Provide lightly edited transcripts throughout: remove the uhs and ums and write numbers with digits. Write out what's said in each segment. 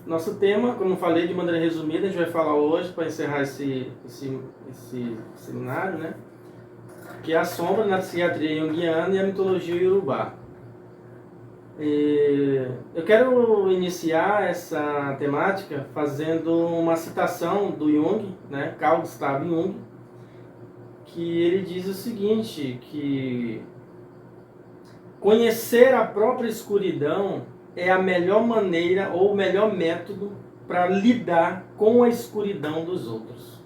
Nosso tema, como eu falei de maneira resumida, a gente vai falar hoje, para encerrar esse seminário, né? Que é a sombra na psiquiatria junguiana e a mitologia iorubá. Eu quero iniciar essa temática fazendo uma citação do Jung, né? Carl Gustav Jung, que ele diz o seguinte, que conhecer a própria escuridão é a melhor maneira ou o melhor método para lidar com a escuridão dos outros.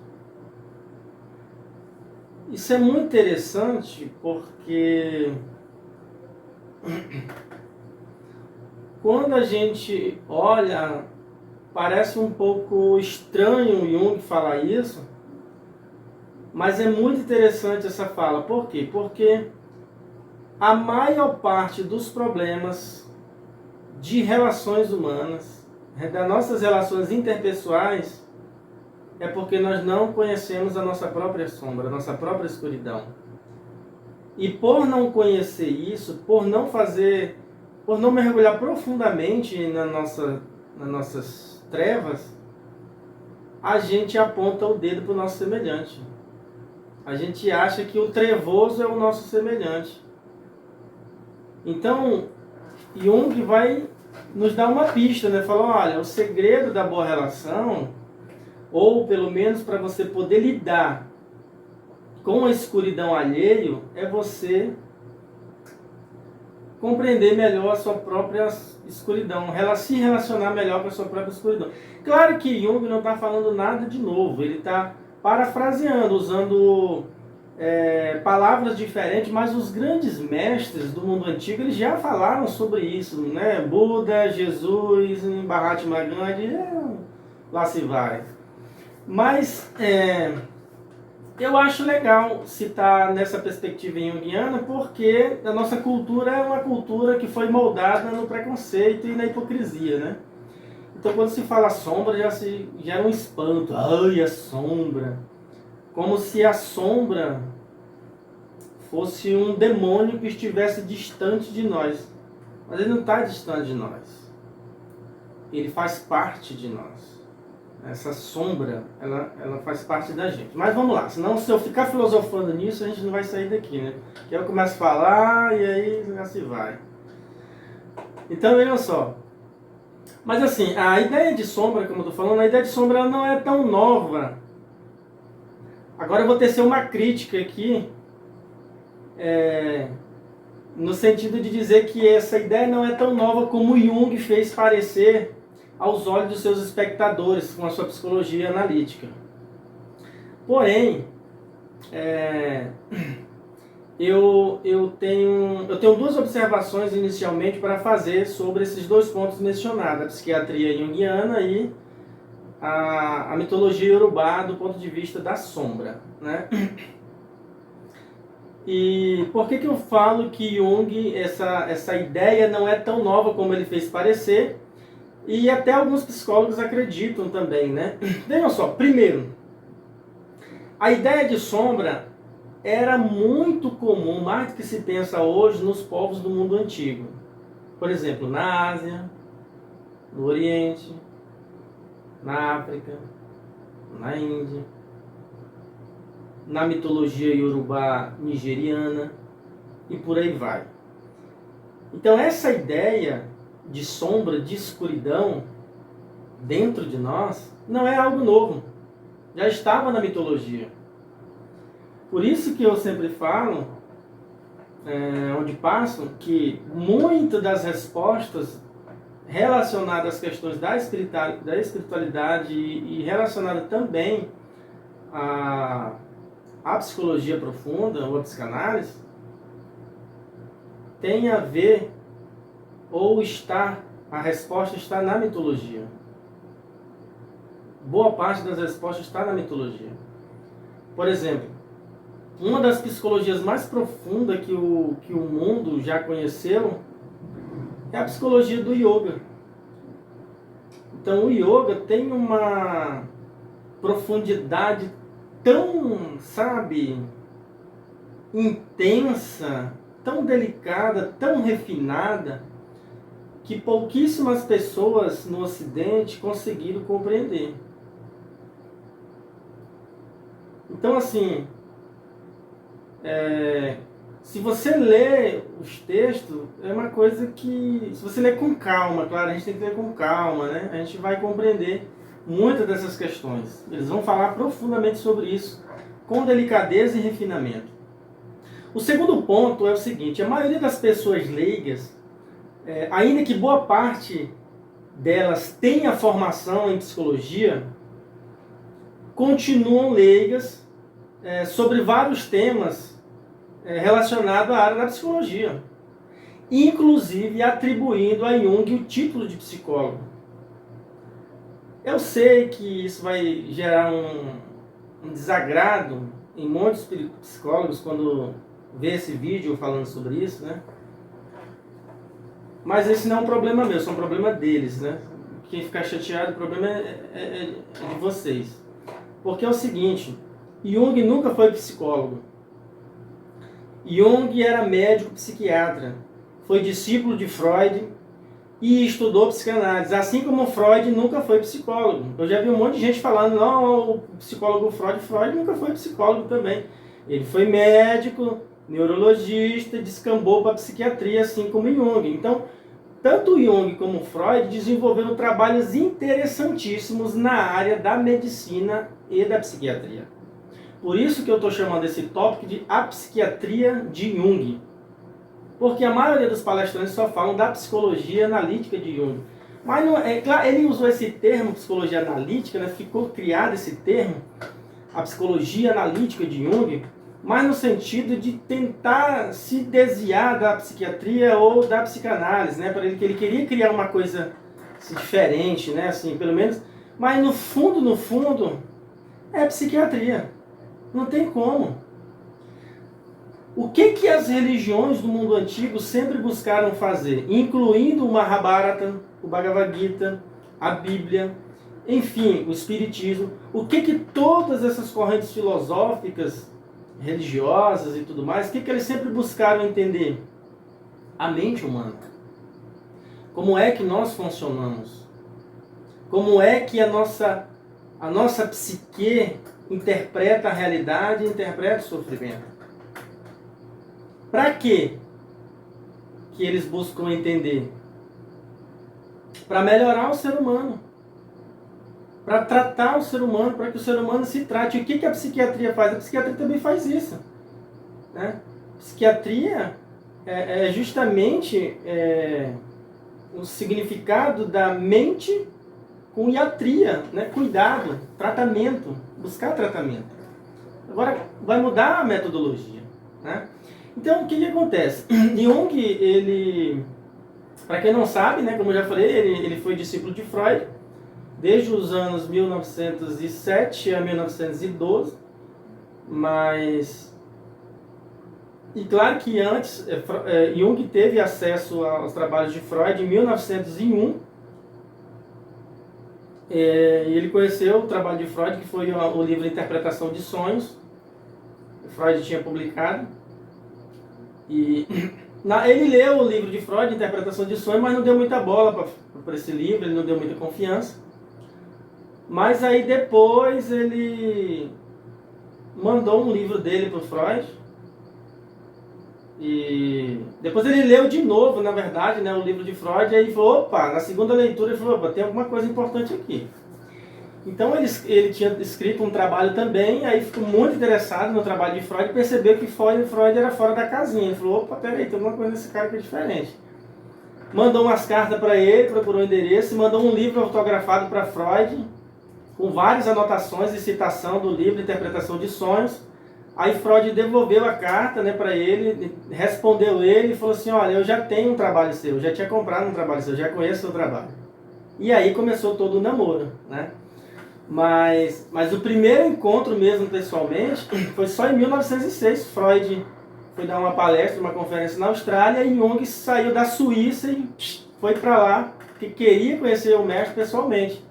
Isso é muito interessante porque quando a gente olha, parece um pouco estranho o Jung falar isso, mas é muito interessante essa fala. Por quê? Porque a maior parte dos problemas de relações humanas, das nossas relações interpessoais, é porque nós não conhecemos a nossa própria sombra, a nossa própria escuridão. E por não conhecer isso, por não mergulhar profundamente nas nossas trevas, a gente aponta o dedo para o nosso semelhante. A gente acha que o trevoso é o nosso semelhante. Então, Jung vai nos dar uma pista, né? Falou, olha, o segredo da boa relação, ou pelo menos para você poder lidar com a escuridão alheio, é você compreender melhor a sua própria escuridão, se relacionar melhor com a sua própria escuridão. Claro que Jung não está falando nada de novo, ele está parafraseando, usando palavras diferentes, mas os grandes mestres do mundo antigo eles já falaram sobre isso, né? Buda, Jesus, Mahatma Gandhi, lá se vai. Mas eu acho legal citar nessa perspectiva junguiana porque a nossa cultura é uma cultura que foi moldada no preconceito e na hipocrisia, né? Então quando se fala sombra já é um espanto, ai, a sombra. Como se a sombra fosse um demônio que estivesse distante de nós. Mas ele não está distante de nós. Ele faz parte de nós. Essa sombra, ela faz parte da gente. Mas vamos lá, senão se eu ficar filosofando nisso, a gente não vai sair daqui, né? Que eu começo a falar e aí já se vai. Então, veja só. Mas assim, a ideia de sombra, como eu estou falando, a ideia de sombra ela não é tão nova. Agora eu vou tecer uma crítica aqui, no sentido de dizer que essa ideia não é tão nova como Jung fez parecer aos olhos dos seus espectadores com a sua psicologia analítica. Porém, eu tenho duas observações inicialmente para fazer sobre esses dois pontos mencionados, a psiquiatria junguiana e a mitologia iorubá do ponto de vista da sombra, né? E por que eu falo que Jung, essa ideia não é tão nova como ele fez parecer? E até alguns psicólogos acreditam também, né? Vejam só, primeiro, a ideia de sombra era muito comum, mais do que se pensa hoje, nos povos do mundo antigo. Por exemplo, na Ásia, no Oriente, na África, na Índia, na mitologia iorubá nigeriana e por aí vai. Então essa ideia de sombra, de escuridão dentro de nós não é algo novo, já estava na mitologia. Por isso que eu sempre falo, onde passo, que muitas das respostas relacionadas às questões da espiritualidade e relacionadas também à psicologia profunda ou a psicanálise tem a ver ou a resposta está na mitologia. Boa parte das respostas está na mitologia. Por exemplo, uma das psicologias mais profundas que o mundo já conheceu é a psicologia do yoga. Então o yoga tem uma profundidade tão, intensa, tão delicada, tão refinada, que pouquíssimas pessoas no Ocidente conseguiram compreender. Então, assim, se você lê os textos, é uma coisa que, se você ler com calma, claro, a gente tem que ler com calma, né? A gente vai compreender muitas dessas questões. Eles vão falar profundamente sobre isso, com delicadeza e refinamento. O segundo ponto é o seguinte: a maioria das pessoas leigas, ainda que boa parte delas tenha formação em psicologia, continuam leigas sobre vários temas relacionados à área da psicologia, inclusive atribuindo a Jung o título de psicólogo. Eu sei que isso vai gerar um desagrado em muitos psicólogos quando vê esse vídeo falando sobre isso, né? Mas esse não é um problema meu, isso é um problema deles, né? Quem ficar chateado, o problema é de vocês. Porque é o seguinte: Jung nunca foi psicólogo. Jung era médico psiquiatra, foi discípulo de Freud e estudou psicanálise, assim como Freud nunca foi psicólogo. Eu já vi um monte de gente falando, não, o psicólogo Freud nunca foi psicólogo também. Ele foi médico, neurologista, descambou para a psiquiatria, assim como Jung. Então, tanto Jung como Freud desenvolveram trabalhos interessantíssimos na área da medicina e da psiquiatria. Por isso que eu estou chamando esse tópico de a psiquiatria de Jung. Porque a maioria dos palestrantes só falam da psicologia analítica de Jung. Mas não, claro, ele usou esse termo, psicologia analítica, né? Ficou criado esse termo, a psicologia analítica de Jung, mas no sentido de tentar se desviar da psiquiatria ou da psicanálise, né? Para ele que ele queria criar uma coisa assim, diferente, né? Assim, pelo menos. Mas no fundo, é psiquiatria. Não tem como. O que as religiões do mundo antigo sempre buscaram fazer? Incluindo o Mahabharata, o Bhagavad Gita, a Bíblia, enfim, o Espiritismo. O que todas essas correntes filosóficas, religiosas e tudo mais, o que eles sempre buscaram entender? A mente humana. Como é que nós funcionamos? Como é que a nossa psique interpreta a realidade e interpreta o sofrimento? Para quê que eles buscam entender? Para melhorar o ser humano. Para tratar o ser humano, para que o ser humano se trate. E o que a psiquiatria faz? A psiquiatria também faz isso. Né? Psiquiatria é justamente o significado da mente com iatria, né? Cuidado, tratamento, buscar tratamento. Agora, vai mudar a metodologia. Né? Então, o que acontece? Jung, ele, para quem não sabe, né, como eu já falei, ele foi discípulo de Freud desde os anos 1907 a 1912, mas... E claro que antes, Jung teve acesso aos trabalhos de Freud em 1901, e ele conheceu o trabalho de Freud, que foi o livro Interpretação de Sonhos, que Freud tinha publicado. E ele leu o livro de Freud, Interpretação de Sonhos, mas não deu muita bola para esse livro, ele não deu muita confiança. Mas aí depois ele mandou um livro dele para o Freud. E depois ele leu de novo, na verdade, né, o livro de Freud, e aí falou, opa, na segunda leitura ele falou, opa, tem alguma coisa importante aqui. Então ele tinha escrito um trabalho também, aí ficou muito interessado no trabalho de Freud e percebeu que Freud era fora da casinha. Ele falou, opa, peraí, tem alguma coisa nesse cara que é diferente. Mandou umas cartas para ele, procurou o endereço, e mandou um livro autografado para Freud, com várias anotações e citação do livro Interpretação de Sonhos. Aí Freud devolveu a carta, né, para ele, respondeu ele e falou assim, olha, eu já tenho um trabalho seu, eu já tinha comprado um trabalho seu, já conheço o seu trabalho. E aí começou todo o namoro, né? Mas o primeiro encontro mesmo, pessoalmente, foi só em 1906. Freud foi dar uma palestra, uma conferência na Austrália, e Jung saiu da Suíça e foi para lá, porque queria conhecer o mestre pessoalmente.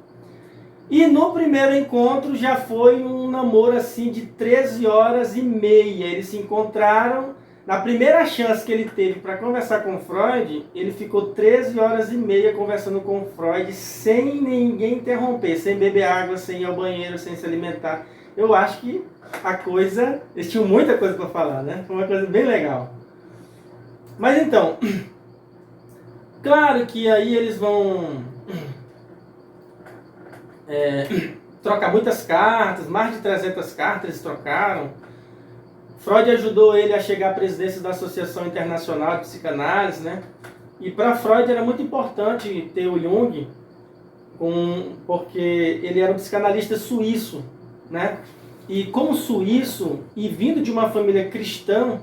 E no primeiro encontro já foi um namoro assim de 13 horas e meia. Eles se encontraram Na primeira chance que ele teve para conversar com Freud, ele ficou 13 horas e meia conversando com Freud sem ninguém interromper, sem beber água, sem ir ao banheiro, sem se alimentar. Eu acho que a coisa... Eles tinham muita coisa para falar, né? Foi uma coisa bem legal. Mas então, claro que aí eles vão trocar muitas cartas, mais de 300 cartas eles trocaram. Freud ajudou ele a chegar à presidência da Associação Internacional de Psicanálise, né? E para Freud era muito importante ter o Jung, porque ele era um psicanalista suíço, né? E como suíço, e vindo de uma família cristã,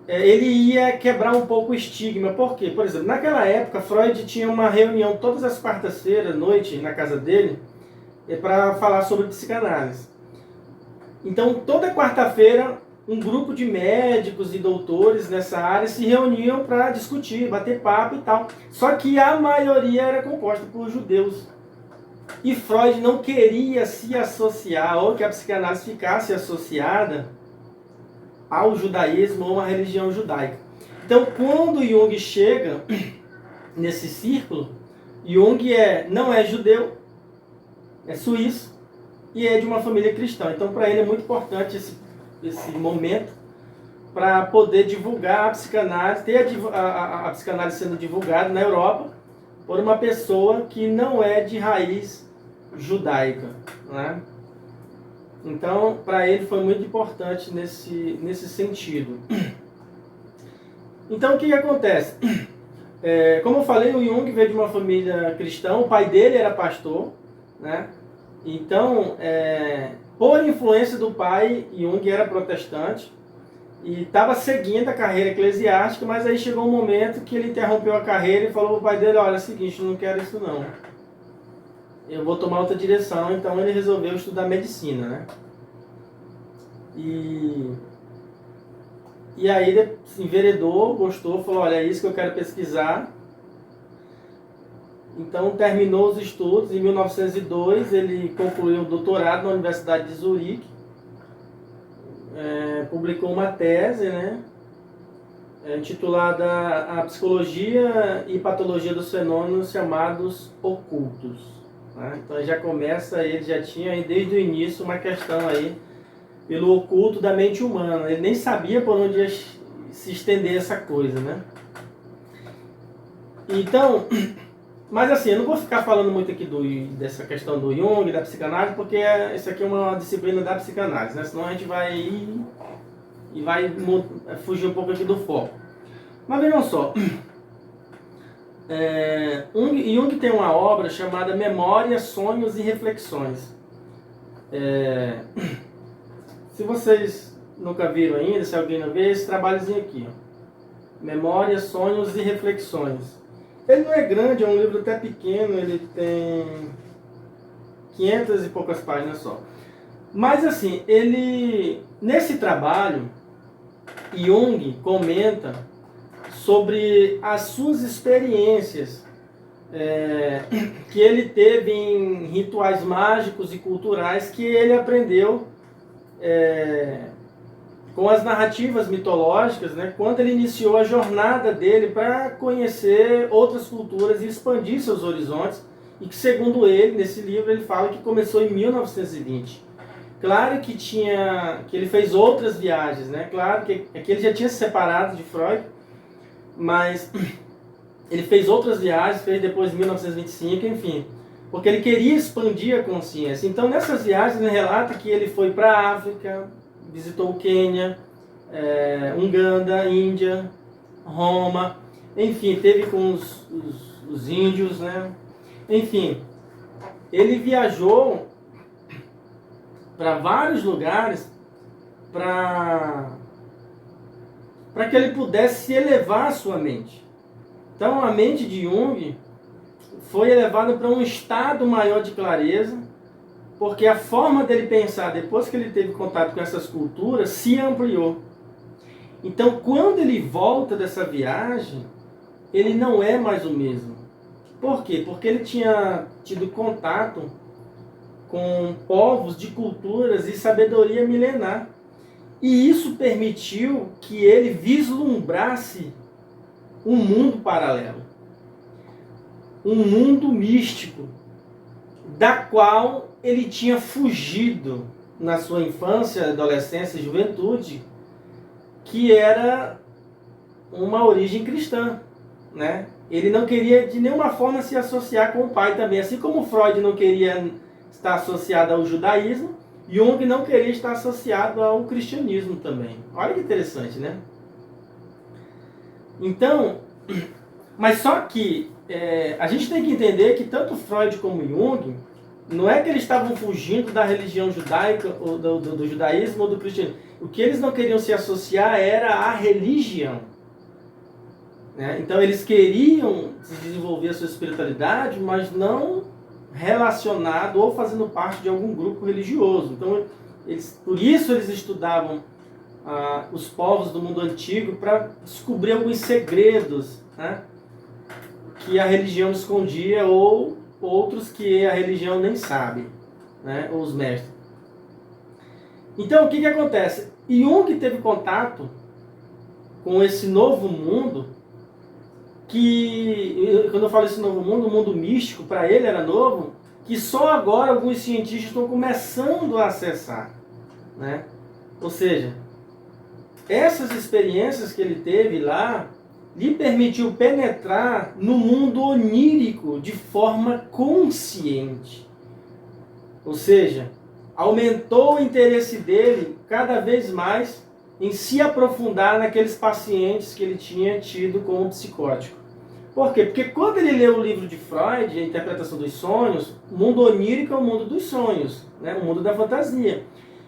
ele ia quebrar um pouco o estigma. Por quê? Por exemplo, naquela época, Freud tinha uma reunião todas as quartas-feiras, à noite, na casa dele, para falar sobre psicanálise. Então, toda quarta-feira, um grupo de médicos e doutores nessa área se reuniam para discutir, bater papo e tal. Só que a maioria era composta por judeus. E Freud não queria se associar, ou que a psicanálise ficasse associada ao judaísmo ou à religião judaica. Então, quando Jung chega nesse círculo, Jung não é judeu, é suíço e é de uma família cristã. Então, para ele é muito importante esse momento para poder divulgar a psicanálise, ter a psicanálise sendo divulgada na Europa por uma pessoa que não é de raiz judaica, né? Então, para ele foi muito importante nesse sentido. Então, o que acontece? Como eu falei, o Jung veio de uma família cristã, o pai dele era pastor, né? Então, por influência do pai, Jung era protestante e estava seguindo a carreira eclesiástica, mas aí chegou um momento que ele interrompeu a carreira e falou para o pai dele: olha, é o seguinte, eu não quero isso não. Eu vou tomar outra direção. Então ele resolveu estudar medicina, né? E aí ele se enveredou, gostou, falou: olha, é isso que eu quero pesquisar. Então terminou os estudos. Em 1902 ele concluiu o doutorado na Universidade de Zurique, publicou uma tese, né, intitulada A Psicologia e Patologia dos Fenômenos Chamados Ocultos, né? Então já começa, ele já tinha aí, desde o início uma questão aí pelo oculto da mente humana. Ele nem sabia por onde ia se estender essa coisa, né? Então, mas assim, eu não vou ficar falando muito aqui dessa questão do Jung, da psicanálise, porque isso aqui é uma disciplina da psicanálise, né? Senão a gente vai ir e vai fugir um pouco aqui do foco. Mas vejam só, Jung tem uma obra chamada Memória, Sonhos e Reflexões. Se vocês nunca viram ainda, se alguém não vê, esse trabalhozinho aqui, ó. Memória, Sonhos e Reflexões. Ele não é grande, é um livro até pequeno, ele tem 500 e poucas páginas só. Mas assim, nesse trabalho, Jung comenta sobre as suas experiências que ele teve em rituais mágicos e culturais que ele aprendeu com as narrativas mitológicas, né, quando ele iniciou a jornada dele para conhecer outras culturas e expandir seus horizontes, e que, segundo ele, nesse livro, ele fala que começou em 1920. Claro que ele fez outras viagens, né? Claro que ele já tinha se separado de Freud, mas ele fez outras viagens, fez depois de 1925, enfim, porque ele queria expandir a consciência. Então, nessas viagens, ele relata que ele foi para a África, visitou o Quênia, Uganda, Índia, Roma, enfim, teve com os índios, né? Enfim, ele viajou para vários lugares para que ele pudesse elevar a sua mente. Então, a mente de Jung foi elevada para um estado maior de clareza, porque a forma dele pensar, depois que ele teve contato com essas culturas, se ampliou. Então, quando ele volta dessa viagem, ele não é mais o mesmo. Por quê? Porque ele tinha tido contato com povos de culturas e sabedoria milenar. E isso permitiu que ele vislumbrasse um mundo paralelo, um mundo místico, da qual ele tinha fugido na sua infância, adolescência e juventude, que era uma origem cristã, né? Ele não queria de nenhuma forma se associar com o pai também, assim como Freud não queria estar associado ao judaísmo, Jung não queria estar associado ao cristianismo também. Olha que interessante, né? Então, mas só que a gente tem que entender que tanto Freud como Jung, não é que eles estavam fugindo da religião judaica, ou do judaísmo ou do cristianismo. O que eles não queriam se associar era a religião. Né? Então eles queriam desenvolver a sua espiritualidade, mas não relacionado ou fazendo parte de algum grupo religioso. Então, por isso eles estudavam os povos do mundo antigo, para descobrir alguns segredos, né, que a religião escondia, ou outros que a religião nem sabe, né, ou os mestres. Então, o que acontece? Jung teve contato com esse novo mundo, que, quando eu falo esse novo mundo, o mundo místico, para ele era novo, que só agora alguns cientistas estão começando a acessar, né? Ou seja, essas experiências que ele teve lá lhe permitiu penetrar no mundo onírico de forma consciente. Ou seja, aumentou o interesse dele cada vez mais em se aprofundar naqueles pacientes que ele tinha tido como psicótico. Por quê? Porque quando ele leu o livro de Freud, A Interpretação dos Sonhos, o mundo onírico é o mundo dos sonhos, né? O mundo da fantasia.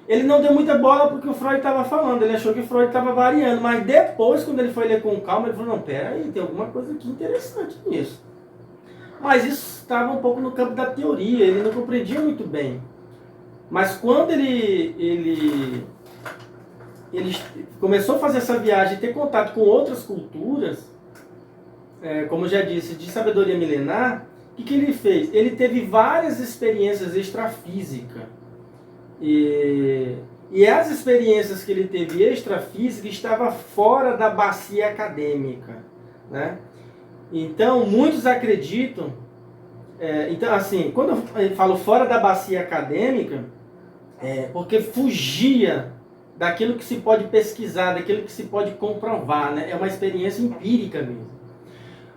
Ele não deu muita bola porque o Freud estava falando, ele achou que o Freud estava variando, mas depois, quando ele foi ler com calma, ele falou, não, peraí, tem alguma coisa aqui interessante nisso. Mas isso estava um pouco no campo da teoria, ele não compreendia muito bem. Mas quando ele começou a fazer essa viagem e ter contato com outras culturas, como eu já disse, de sabedoria milenar, o que ele fez? Ele teve várias experiências extrafísicas. E as experiências que ele teve extrafísica estavam fora da bacia acadêmica, né? Então, muitos acreditam... então, assim, quando eu falo fora da bacia acadêmica, porque fugia daquilo que se pode pesquisar, daquilo que se pode comprovar, né? É uma experiência empírica mesmo.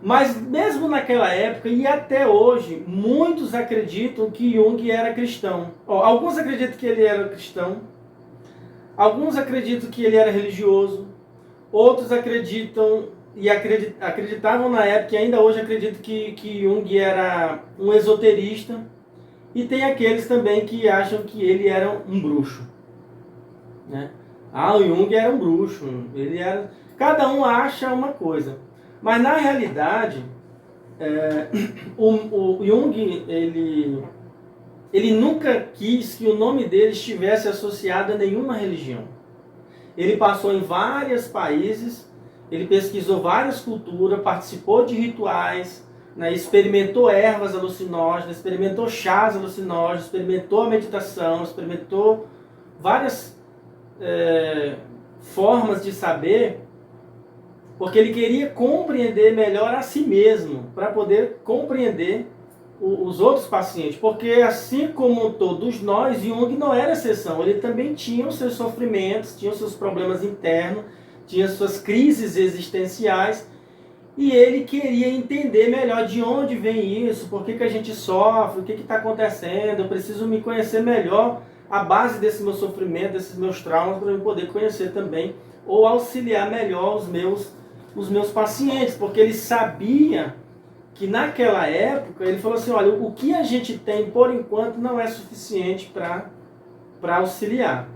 Mas mesmo naquela época e até hoje, muitos acreditam que Jung era cristão. Alguns acreditam que ele era cristão, alguns acreditam que ele era religioso, outros acreditam e acreditavam na época e ainda hoje acreditam que Jung era um esoterista, e tem aqueles também que acham que ele era um bruxo, né? O Jung era um bruxo, ele era... Cada um acha uma coisa. Mas na realidade, o Jung, ele nunca quis que o nome dele estivesse associado a nenhuma religião. Ele passou em vários países, ele pesquisou várias culturas, participou de rituais, né, experimentou ervas alucinógenas, experimentou chás alucinógenos, experimentou a meditação, experimentou várias formas de saber, porque ele queria compreender melhor a si mesmo, para poder compreender os outros pacientes. Porque assim como todos nós, Jung não era exceção. Ele também tinha os seus sofrimentos, tinha os seus problemas internos, tinha as suas crises existenciais. E ele queria entender melhor de onde vem isso, por que a gente sofre, o que está acontecendo. Eu preciso me conhecer melhor, a base desse meu sofrimento, desses meus traumas, para eu poder conhecer também, ou auxiliar melhor os meus pacientes, porque ele sabia que naquela época, ele falou assim, olha, o que a gente tem por enquanto não é suficiente para auxiliar.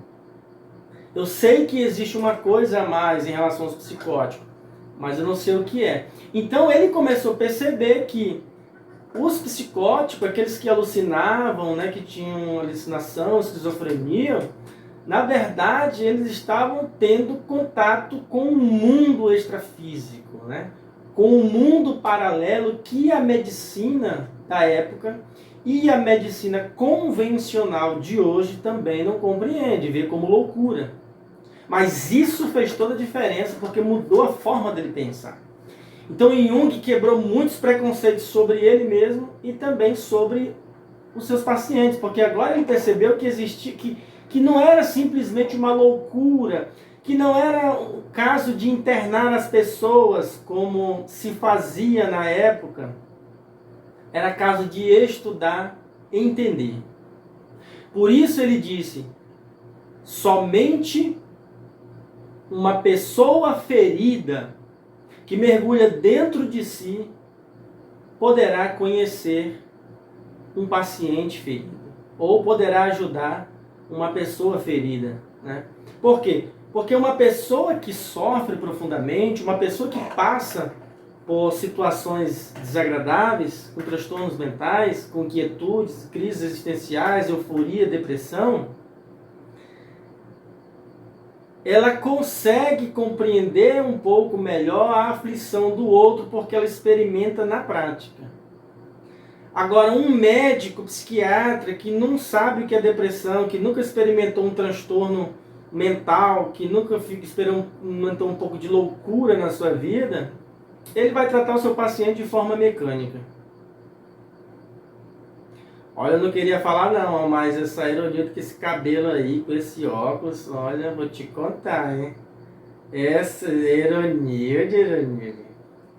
Eu sei que existe uma coisa a mais em relação aos psicóticos, mas eu não sei o que é. Então ele começou a perceber que os psicóticos, aqueles que alucinavam, né, que tinham alucinação, esquizofrenia, na verdade, eles estavam tendo contato com um mundo extrafísico, né? Com um mundo paralelo que a medicina da época e a medicina convencional de hoje também não compreende, vê como loucura. Mas isso fez toda a diferença, porque mudou a forma dele pensar. Então Jung quebrou muitos preconceitos sobre ele mesmo e também sobre os seus pacientes, porque agora ele percebeu que existia, que não era simplesmente uma loucura, que não era o caso de internar as pessoas como se fazia na época, era caso de estudar e entender. Por isso ele disse, somente uma pessoa ferida que mergulha dentro de si poderá conhecer um paciente ferido, ou poderá ajudar uma pessoa ferida, né? Por quê? Porque uma pessoa que sofre profundamente, uma pessoa que passa por situações desagradáveis, com transtornos mentais, com inquietudes, crises existenciais, euforia, depressão, ela consegue compreender um pouco melhor a aflição do outro porque ela experimenta na prática. Agora, um médico psiquiatra que não sabe o que é depressão, que nunca experimentou um transtorno mental, que nunca experimentou um pouco de loucura na sua vida, ele vai tratar o seu paciente de forma mecânica. Olha, eu não queria falar não, mas essa ironia com esse cabelo aí, com esse óculos, olha, vou te contar, hein? Essa ironia de ironia.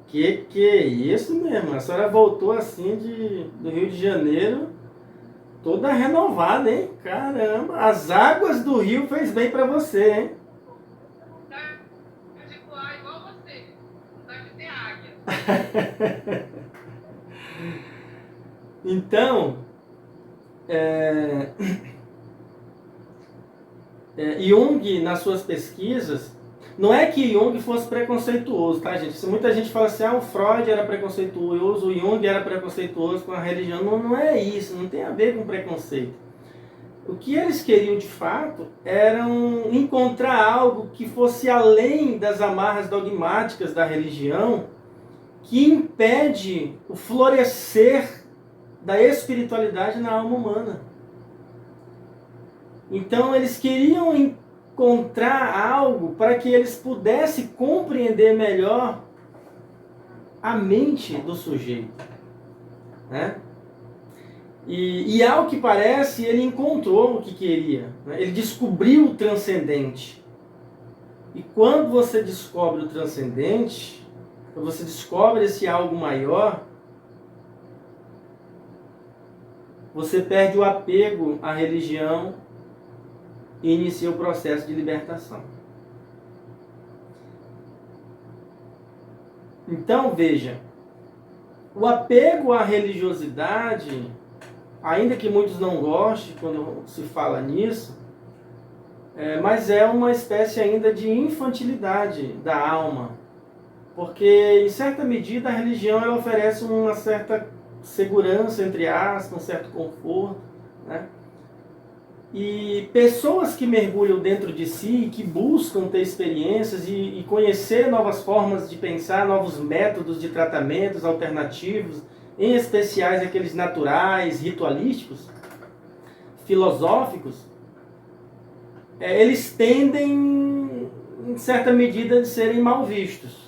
Que é isso mesmo? A senhora voltou assim do Rio de Janeiro, toda renovada, hein? Caramba, as águas do rio fez bem pra você, hein? Eu digo lá igual você, vontade de ter águia. Então, Jung, nas suas pesquisas, não é que Jung fosse preconceituoso, tá, gente? Muita gente fala assim, o Freud era preconceituoso, o Jung era preconceituoso com a religião. Não é isso, não tem a ver com preconceito. O que eles queriam, de fato, era encontrar algo que fosse além das amarras dogmáticas da religião, que impede o florescer da espiritualidade na alma humana. Então eles queriam encontrar algo para que eles pudessem compreender melhor a mente do sujeito, né? E ao que parece, ele encontrou o que queria, né? Ele descobriu o transcendente. E quando você descobre o transcendente, quando você descobre esse algo maior, você perde o apego à religião e inicia o processo de libertação. Então, veja, o apego à religiosidade, ainda que muitos não gostem quando se fala nisso, mas é uma espécie ainda de infantilidade da alma, porque em certa medida a religião ela oferece uma certa segurança, entre aspas, um certo conforto, né? E pessoas que mergulham dentro de si, que buscam ter experiências e conhecer novas formas de pensar, novos métodos de tratamentos alternativos, em especiais aqueles naturais, ritualísticos, filosóficos, eles tendem, em certa medida, a serem mal vistos.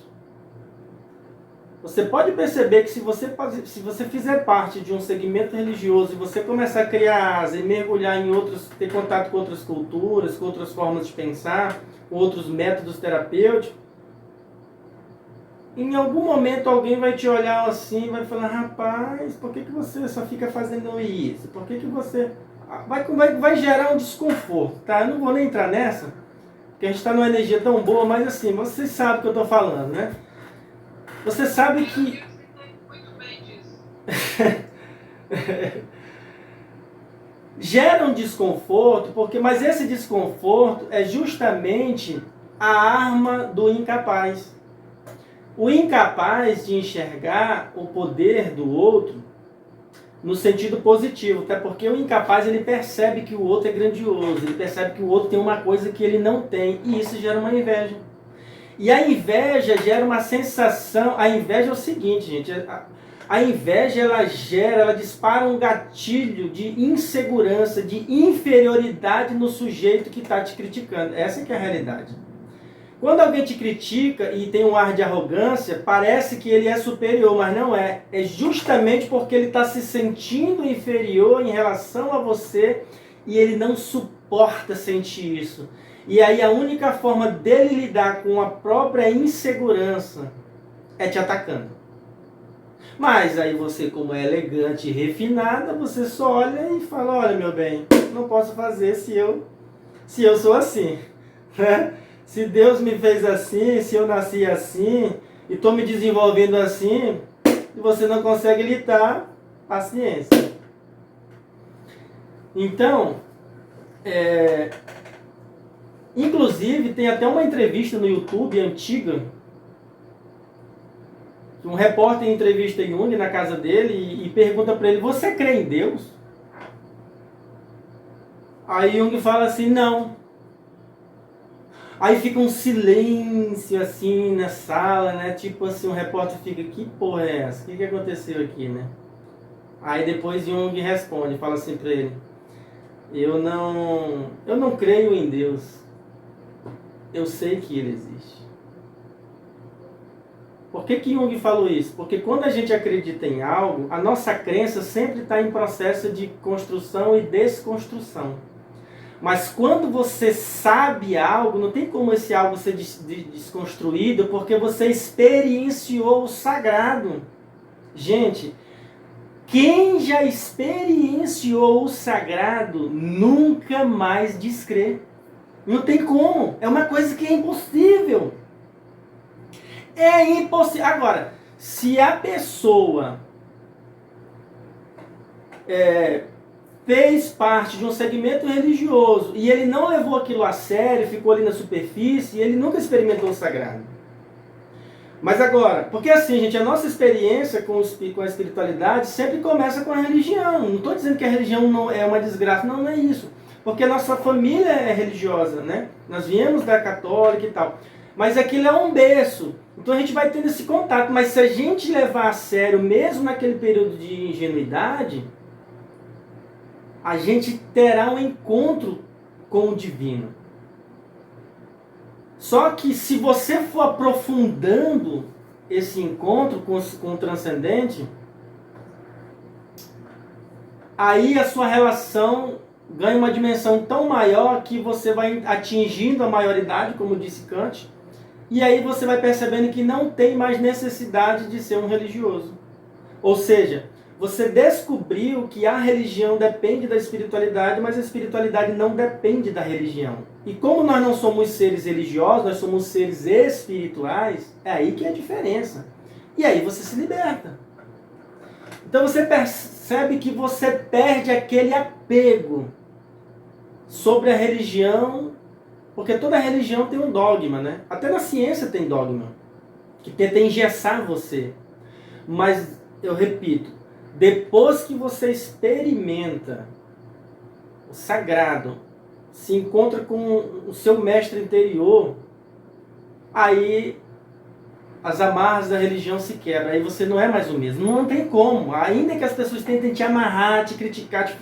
Você pode perceber que se você fizer parte de um segmento religioso e você começar a criar asa e mergulhar em outros, ter contato com outras culturas, com outras formas de pensar, com outros métodos terapêuticos, em algum momento alguém vai te olhar assim e vai falar, rapaz, por que você só fica fazendo isso? Por que você... Vai gerar um desconforto, tá? Eu não vou nem entrar nessa, porque a gente está numa energia tão boa, mas assim, vocês sabem o que eu estou falando, né? Você sabe que... Muito bem disso. Gera um desconforto, mas esse desconforto é justamente a arma do incapaz. O incapaz de enxergar o poder do outro no sentido positivo, até porque o incapaz ele percebe que o outro é grandioso, ele percebe que o outro tem uma coisa que ele não tem, e isso gera uma inveja. E a inveja gera uma sensação... A inveja é o seguinte, gente, A inveja, ela dispara um gatilho de insegurança, de inferioridade no sujeito que está te criticando. Essa que é a realidade. Quando alguém te critica e tem um ar de arrogância, parece que ele é superior, mas não é. É justamente porque ele está se sentindo inferior em relação a você e ele não suporta sentir isso. E aí a única forma dele lidar com a própria insegurança é te atacando. Mas aí você, como é elegante e refinada, você só olha e fala, olha meu bem, não posso fazer se eu sou assim, né? Se Deus me fez assim, se eu nasci assim, e estou me desenvolvendo assim, e você não consegue lidar, paciência. Então, inclusive, tem até uma entrevista no YouTube antiga, que um repórter entrevista Jung na casa dele e pergunta para ele, você crê em Deus? Aí Jung fala assim, não. Aí fica um silêncio assim na sala, né? Tipo assim, o repórter fica, que porra é essa? O que aconteceu aqui, né? Aí depois Jung responde, fala assim pra ele, eu não creio em Deus, eu sei que ele existe. Por que Jung falou isso? Porque quando a gente acredita em algo, a nossa crença sempre está em processo de construção e desconstrução. Mas quando você sabe algo, não tem como esse algo ser desconstruído, porque você experienciou o sagrado. Gente, quem já experienciou o sagrado nunca mais descrê. Não tem como. É uma coisa que é impossível. É impossível. Agora, se a pessoa fez parte de um segmento religioso e ele não levou aquilo a sério, ficou ali na superfície, ele nunca experimentou o sagrado. Mas agora, porque assim, gente, a nossa experiência com a espiritualidade sempre começa com a religião. Não estou dizendo que a religião não é uma desgraça, não é isso. Porque a nossa família é religiosa, né? Nós viemos da católica e tal. Mas aquilo é um berço. Então a gente vai tendo esse contato. Mas se a gente levar a sério, mesmo naquele período de ingenuidade, a gente terá um encontro com o divino. Só que se você for aprofundando esse encontro com o transcendente, aí a sua relação ganha uma dimensão tão maior que você vai atingindo a maioridade, como disse Kant, e aí você vai percebendo que não tem mais necessidade de ser um religioso. Ou seja, você descobriu que a religião depende da espiritualidade, mas a espiritualidade não depende da religião. E como nós não somos seres religiosos, nós somos seres espirituais, é aí que é a diferença. E aí você se liberta. Então você percebe que você perde aquele apego sobre a religião, porque toda religião tem um dogma, né? Até na ciência tem dogma, que tenta engessar você. Mas, eu repito, depois que você experimenta o sagrado, se encontra com o seu mestre interior, aí as amarras da religião se quebram, aí você não é mais o mesmo. Não tem como, ainda que as pessoas tentem te amarrar, te criticar,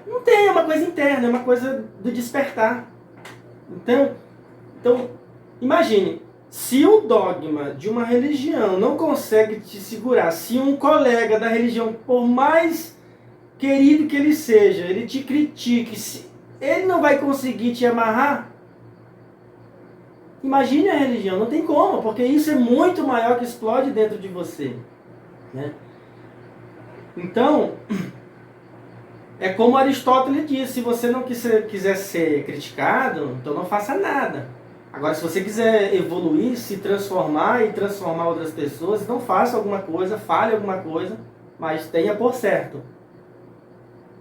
não tem, é uma coisa interna, é uma coisa do despertar. Então imagine, se o dogma de uma religião não consegue te segurar, se um colega da religião, por mais querido que ele seja, ele te critique, se ele não vai conseguir te amarrar, imagine a religião, não tem como, porque isso é muito maior que explode dentro de você, né? Então, é como Aristóteles disse, se você não quiser ser criticado, então não faça nada. Agora, se você quiser evoluir, se transformar e transformar outras pessoas, então faça alguma coisa, fale alguma coisa, mas tenha por certo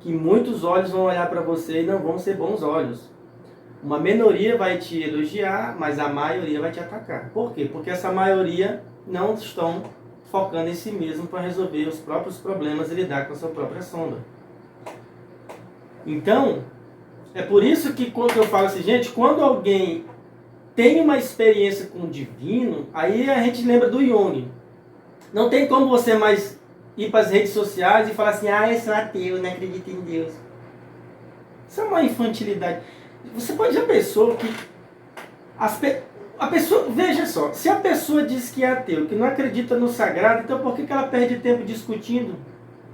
que muitos olhos vão olhar para você e não vão ser bons olhos. Uma minoria vai te elogiar, mas a maioria vai te atacar. Por quê? Porque essa maioria não estão focando em si mesmo para resolver os próprios problemas e lidar com a sua própria sombra. Então, é por isso que quando eu falo assim, gente, quando alguém tem uma experiência com o divino, aí a gente lembra do Jung. Não tem como você mais ir para as redes sociais e falar assim, eu sou ateu, não acredito em Deus. Isso é uma infantilidade. Você pode já pensou que a pessoa, veja só, se a pessoa diz que é ateu, que não acredita no sagrado, então por que ela perde tempo discutindo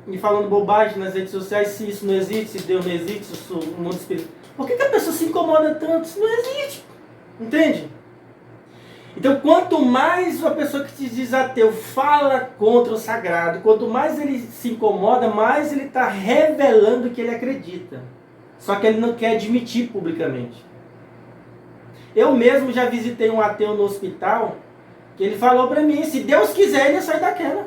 e falando bobagem nas redes sociais se isso não existe, se Deus não existe, se o mundo espiritual? Por que a pessoa se incomoda tanto? Isso não existe. Entende? Então, quanto mais a pessoa que te diz ateu fala contra o sagrado, quanto mais ele se incomoda, mais ele está revelando que ele acredita. Só que ele não quer admitir publicamente. Eu mesmo já visitei um ateu no hospital, que ele falou para mim, se Deus quiser, ele sai daquela.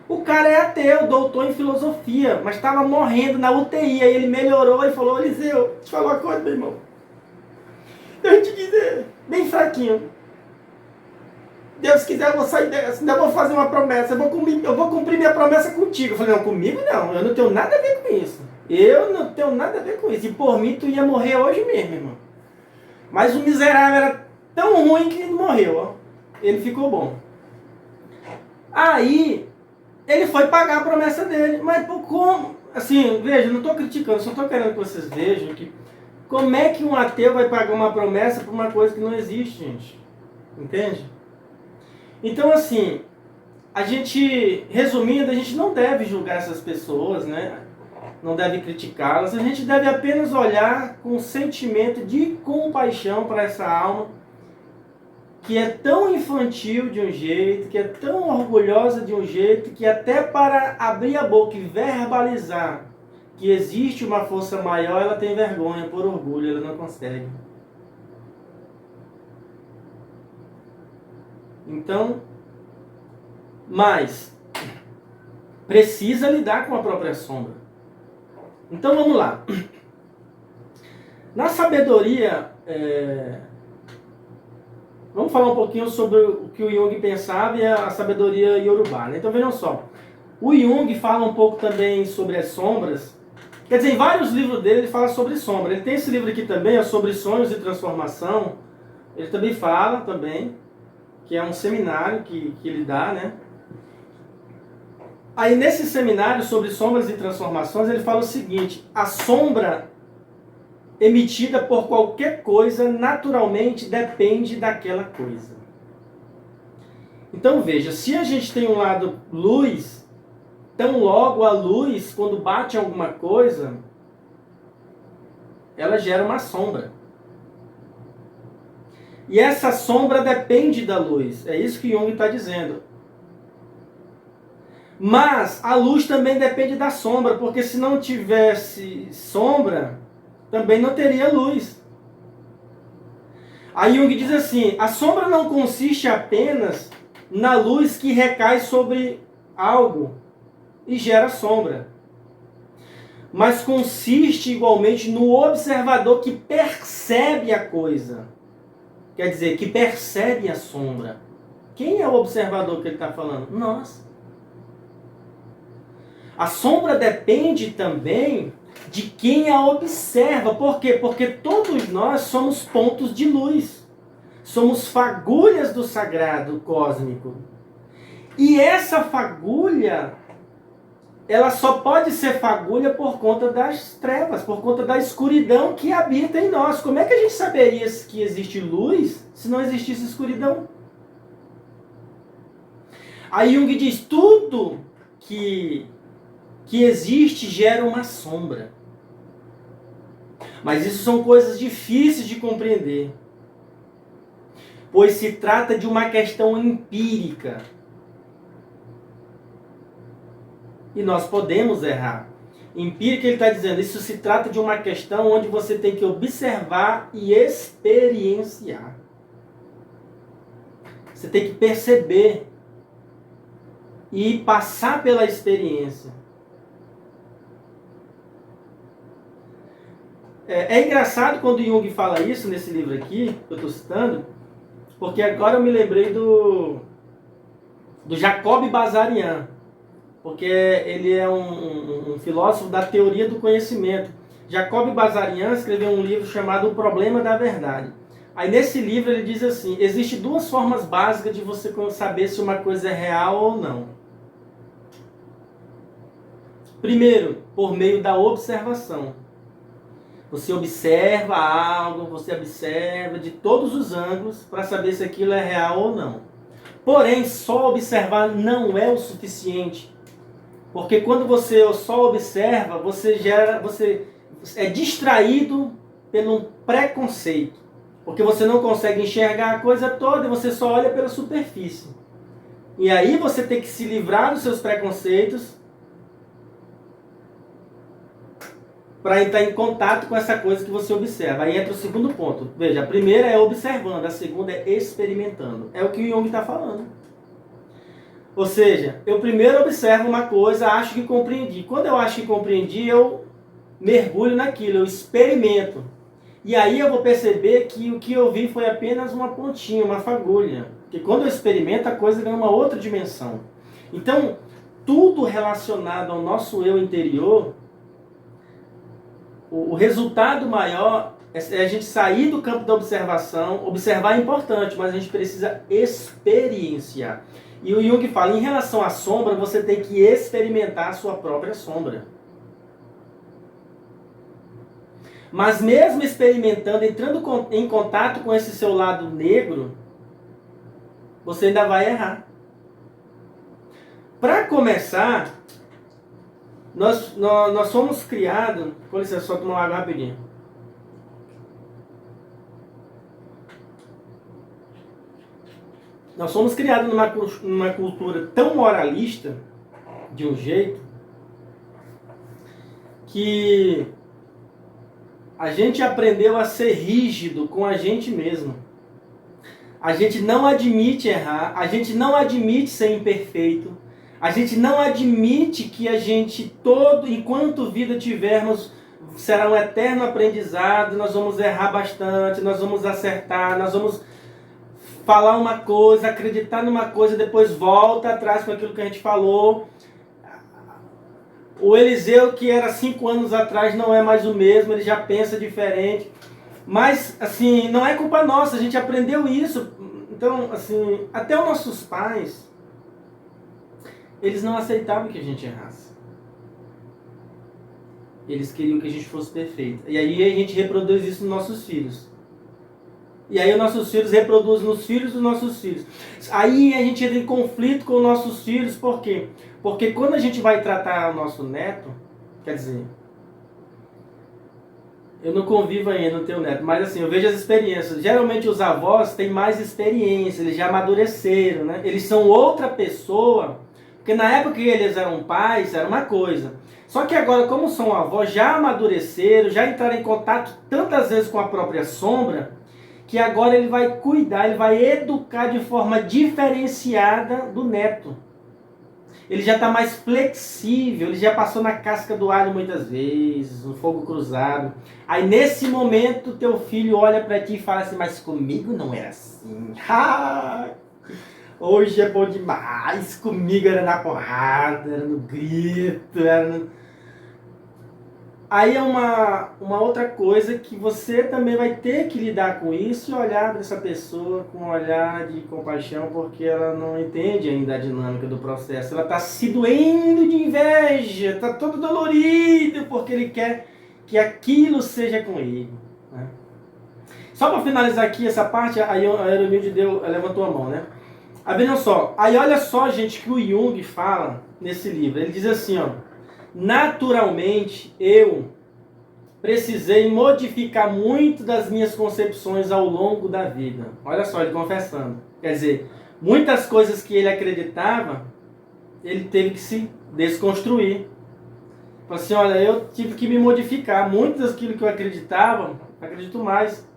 O cara é ateu, doutor em filosofia, mas estava morrendo na UTI, aí ele melhorou e falou, Eliseu, deixa eu te falar uma coisa, meu irmão. Deus te quiser, bem fraquinho. Deus quiser, eu vou sair dessa, ainda vou fazer uma promessa, eu vou cumprir minha promessa contigo. Eu falei, não, comigo não, eu não tenho nada a ver com isso. Eu não tenho nada a ver com isso. E por mim, tu ia morrer hoje mesmo, irmão. Mas o miserável era tão ruim que ele morreu, ó. Ele ficou bom. Aí, ele foi pagar a promessa dele. Mas como? Assim, veja, não estou criticando, só estou querendo que vocês vejam que como é que um ateu vai pagar uma promessa por uma coisa que não existe, gente? Entende? Então, assim, resumindo, a gente não deve julgar essas pessoas, né? Não deve criticá-las, a gente deve apenas olhar com um sentimento de compaixão para essa alma que é tão infantil de um jeito, que é tão orgulhosa de um jeito, que até para abrir a boca e verbalizar que existe uma força maior, ela tem vergonha, por orgulho, ela não consegue. Então, mas precisa lidar com a própria sombra. Então vamos lá. Na sabedoria, vamos falar um pouquinho sobre o que o Jung pensava e a sabedoria Yorubá, né? Então vejam só. O Jung fala um pouco também sobre as sombras. Quer dizer, em vários livros dele ele fala sobre sombra. Ele tem esse livro aqui também, sobre sonhos e transformação. Ele também fala também, que é um seminário que ele dá, né? Aí nesse seminário sobre sombras e transformações, ele fala o seguinte: a sombra emitida por qualquer coisa naturalmente depende daquela coisa. Então veja, se a gente tem um lado luz, tão logo a luz, quando bate em alguma coisa, ela gera uma sombra. E essa sombra depende da luz. É isso que Jung está dizendo. Mas a luz também depende da sombra, porque se não tivesse sombra, também não teria luz. Aí Jung diz assim, a sombra não consiste apenas na luz que recai sobre algo e gera sombra, mas consiste igualmente no observador que percebe a coisa. Quer dizer, que percebe a sombra. Quem é o observador que ele está falando? Nós. A sombra depende também de quem a observa. Por quê? Porque todos nós somos pontos de luz. Somos fagulhas do sagrado cósmico. E essa fagulha, ela só pode ser fagulha por conta das trevas, por conta da escuridão que habita em nós. Como é que a gente saberia que existe luz se não existisse escuridão? Aí Jung diz, tudo que existe gera uma sombra. Mas isso são coisas difíceis de compreender, pois se trata de uma questão empírica. E nós podemos errar. Empírica, ele está dizendo, isso se trata de uma questão onde você tem que observar e experienciar. Você tem que perceber e passar pela experiência. É engraçado quando Jung fala isso nesse livro aqui, que eu estou citando, porque agora eu me lembrei do Jacob Bazarian, porque ele é um filósofo da teoria do conhecimento. Jacob Bazarian escreveu um livro chamado O Problema da Verdade. Aí nesse livro ele diz assim, existem duas formas básicas de você saber se uma coisa é real ou não. Primeiro, por meio da observação. Você observa algo, você observa de todos os ângulos para saber se aquilo é real ou não. Porém, só observar não é o suficiente. Porque quando você só observa, você é distraído pelo preconceito. Porque você não consegue enxergar a coisa toda e você só olha pela superfície. E aí você tem que se livrar dos seus preconceitos para entrar em contato com essa coisa que você observa. Aí entra o segundo ponto. Veja, a primeira é observando, a segunda é experimentando. É o que o Jung está falando. Ou seja, eu primeiro observo uma coisa, acho que compreendi. Quando eu acho que compreendi, eu mergulho naquilo, eu experimento. E aí eu vou perceber que o que eu vi foi apenas uma pontinha, uma fagulha. Porque quando eu experimento, a coisa ganha uma outra dimensão. Então, tudo relacionado ao nosso eu interior, o resultado maior é a gente sair do campo da observação. Observar é importante, mas a gente precisa experienciar. E o Jung fala, em relação à sombra, você tem que experimentar a sua própria sombra. Mas mesmo experimentando, entrando em contato com esse seu lado negro, você ainda vai errar. Para começar, nós somos criados... Com licença, só tomar água rapidinho. Nós somos criados numa cultura tão moralista, de um jeito, que a gente aprendeu a ser rígido com a gente mesmo. A gente não admite errar, a gente não admite ser imperfeito, a gente não admite que a gente, enquanto vida tivermos, será um eterno aprendizado, nós vamos errar bastante, nós vamos acertar, nós vamos falar uma coisa, acreditar numa coisa, depois volta atrás com aquilo que a gente falou. O Eliseu, que era 5 anos atrás, não é mais o mesmo, ele já pensa diferente. Mas, assim, não é culpa nossa, a gente aprendeu isso. Então, assim, até os nossos pais, eles não aceitavam que a gente errasse. Eles queriam que a gente fosse perfeito. E aí a gente reproduz isso nos nossos filhos. E aí os nossos filhos reproduzem nos filhos dos nossos filhos. Aí a gente entra em conflito com os nossos filhos, por quê? Porque quando a gente vai tratar o nosso neto, quer dizer, eu não convivo ainda, não tenho neto, mas assim, eu vejo as experiências. Geralmente os avós têm mais experiência, eles já amadureceram, né? Eles são outra pessoa, porque na época que eles eram pais, era uma coisa. Só que agora, como são avós, já amadureceram, já entraram em contato tantas vezes com a própria sombra, que agora ele vai cuidar, ele vai educar de forma diferenciada do neto. Ele já está mais flexível, ele já passou na casca do alho muitas vezes, no fogo cruzado. Aí nesse momento teu filho olha para ti e fala assim, mas comigo não era assim. Hoje é bom demais, comigo era na porrada, era no grito, era no... Aí é uma outra coisa que você também vai ter que lidar com isso e olhar para essa pessoa com um olhar de compaixão, porque ela não entende ainda a dinâmica do processo. Ela está se doendo de inveja, está todo dolorido porque ele quer que aquilo seja com ele. Né? Só para finalizar aqui essa parte, a Eronilde levantou a mão, né? Aí vejam só, aí olha só, gente, que o Jung fala nesse livro. Ele diz assim, ó, naturalmente eu precisei modificar muito das minhas concepções ao longo da vida. Olha só, ele confessando. Quer dizer, muitas coisas que ele acreditava, ele teve que se desconstruir. Falou assim, olha, eu tive que me modificar. Muito daquilo que eu acreditava, não acredito mais.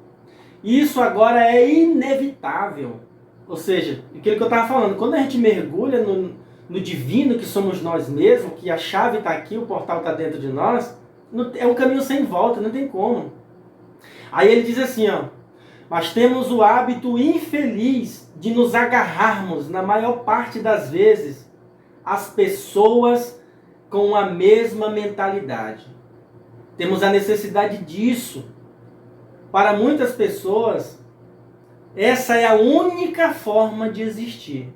Isso agora é inevitável. Ou seja, aquilo que eu estava falando, quando a gente mergulha no divino que somos nós mesmos, que a chave está aqui, o portal está dentro de nós, é um caminho sem volta, não tem como. Aí ele diz assim, ó, mas temos o hábito infeliz de nos agarrarmos, na maior parte das vezes, às pessoas com a mesma mentalidade. Temos a necessidade disso. Para muitas pessoas, Essa é a única forma de existir.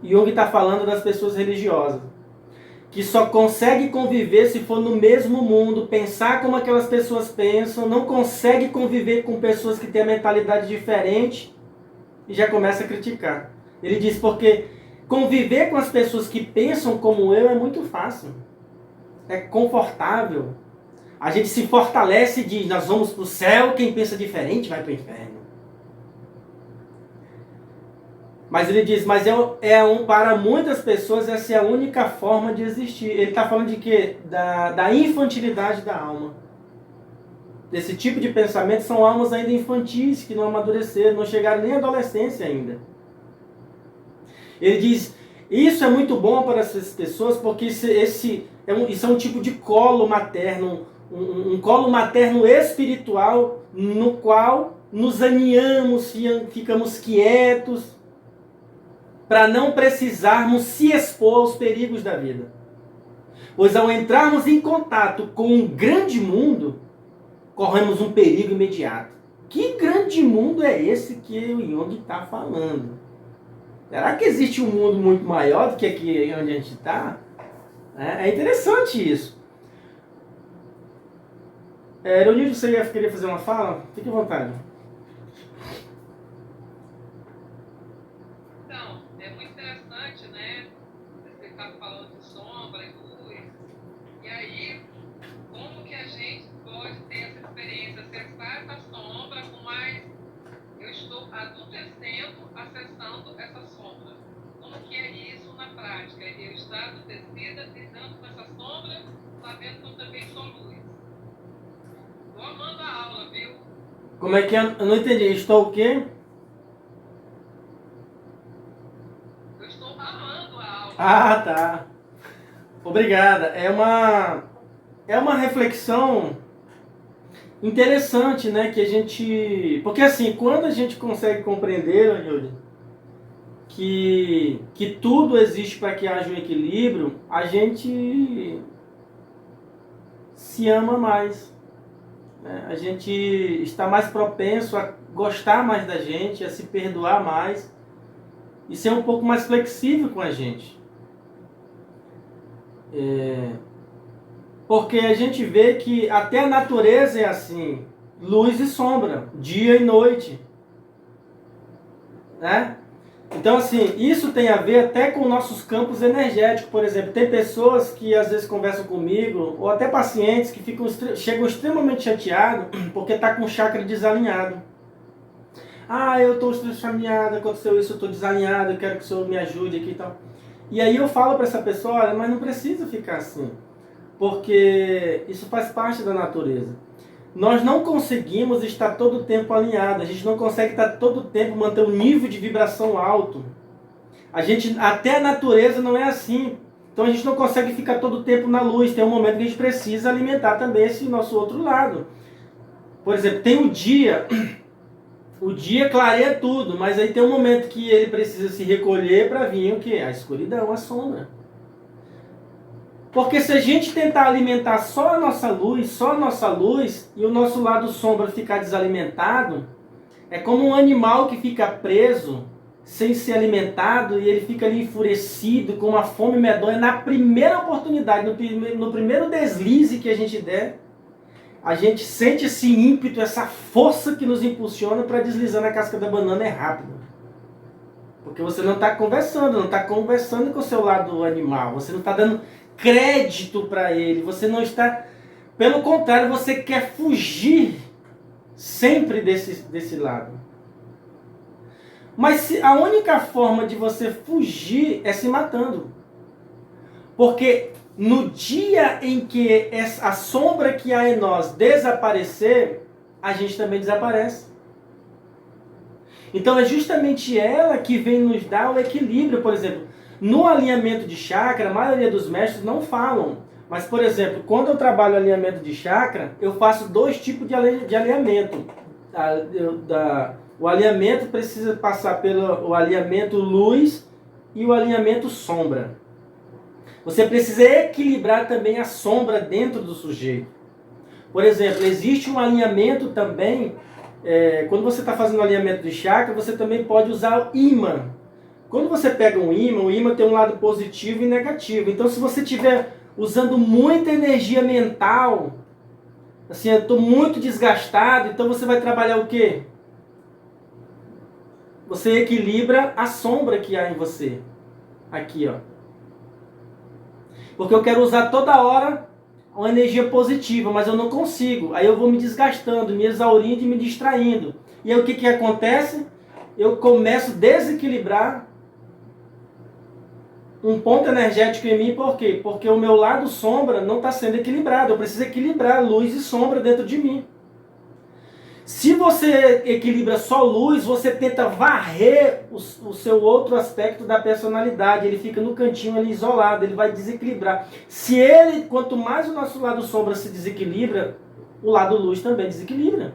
Jung está falando das pessoas religiosas, que só consegue conviver se for no mesmo mundo, pensar como aquelas pessoas pensam, não consegue conviver com pessoas que têm a mentalidade diferente e já começa a criticar. Ele diz, porque conviver com as pessoas que pensam como eu é muito fácil, é confortável. A gente se fortalece e diz, nós vamos para o céu, quem pensa diferente vai para o inferno. Mas ele diz, mas para muitas pessoas essa é a única forma de existir. Ele está falando de quê? Da infantilidade da alma. Desse tipo de pensamento são almas ainda infantis, que não amadureceram, não chegaram nem à adolescência ainda. Ele diz, isso é muito bom para essas pessoas, porque isso é um tipo de colo materno, um colo materno espiritual, no qual nos aninhamos, ficamos quietos, para não precisarmos se expor aos perigos da vida. Pois ao entrarmos em contato com um grande mundo, corremos um perigo imediato. Que grande mundo é esse que o Jung está falando? Será que existe um mundo muito maior do que aqui onde a gente está? É interessante isso. Leonildo, você queria fazer uma fala? Fique à vontade. Então, é muito interessante, né? Você está falando de sombra e luz. E aí, como que a gente pode ter essa experiência, acessar essa sombra, mas eu estou adultecendo, acessando essa sombra. Como que é isso na prática? Eu estou adultecida, lidando com essa sombra, sabendo que eu também sou luz. Estou amando a aula, viu? Como é que é? Eu não entendi. Estou o quê? Eu estou amando a aula. Ah, tá. Obrigada. É uma reflexão interessante, né? Que a gente... Porque assim, quando a gente consegue compreender, Anildo, que tudo existe para que haja um equilíbrio, a gente se ama mais. Né? A gente está mais propenso a gostar mais da gente, a se perdoar mais e ser um pouco mais flexível com a gente. Porque a gente vê que até a natureza é assim, luz e sombra, dia e noite. Né? Então, assim, isso tem a ver até com nossos campos energéticos, por exemplo. Tem pessoas que às vezes conversam comigo, ou até pacientes que chegam extremamente chateados porque está com o chakra desalinhado. Ah, eu estou chateado, aconteceu isso, eu estou desalinhado, eu quero que o senhor me ajude aqui e tal. E aí eu falo para essa pessoa, olha, mas não precisa ficar assim, porque isso faz parte da natureza. Nós não conseguimos estar todo o tempo alinhado, a gente não consegue estar todo o tempo manter um nível de vibração alto. Até a natureza não é assim. Então a gente não consegue ficar todo o tempo na luz, tem um momento que a gente precisa alimentar também esse nosso outro lado. Por exemplo, tem o dia clareia tudo, mas aí tem um momento que ele precisa se recolher para vir o quê? A escuridão, a sombra. Porque se a gente tentar alimentar só a nossa luz, e o nosso lado sombra ficar desalimentado, é como um animal que fica preso, sem ser alimentado, e ele fica ali enfurecido, com uma fome medonha, na primeira oportunidade, no primeiro deslize que a gente der, a gente sente esse ímpeto, essa força que nos impulsiona para deslizar na casca da banana é rápido. Porque você não está conversando com o seu lado animal, você não está dando crédito para ele, você não está... Pelo contrário, você quer fugir sempre desse lado. Mas a única forma de você fugir é se matando. Porque no dia em que a sombra que há em nós desaparecer, a gente também desaparece. Então é justamente ela que vem nos dar o equilíbrio. Por exemplo, no alinhamento de chakra, a maioria dos mestres não falam. Mas, por exemplo, quando eu trabalho alinhamento de chakra, eu faço 2 tipos de alinhamento. O alinhamento precisa passar pelo alinhamento luz e o alinhamento sombra. Você precisa equilibrar também a sombra dentro do sujeito. Por exemplo, existe um alinhamento também quando você está fazendo alinhamento de chakra, você também pode usar o imã. Quando você pega um imã, o imã tem um lado positivo e negativo. Então, se você estiver usando muita energia mental, assim, eu estou muito desgastado, então você vai trabalhar o quê? Você equilibra a sombra que há em você. Aqui, ó. Porque eu quero usar toda hora uma energia positiva, mas eu não consigo. Aí eu vou me desgastando, me exaurindo e me distraindo. E aí o que que acontece? Eu começo a desequilibrar um ponto energético em mim, por quê? Porque o meu lado sombra não está sendo equilibrado. Eu preciso equilibrar luz e sombra dentro de mim. Se você equilibra só luz, você tenta varrer o seu outro aspecto da personalidade. Ele fica no cantinho ali isolado, ele vai desequilibrar. Quanto mais o nosso lado sombra se desequilibra, o lado luz também desequilibra.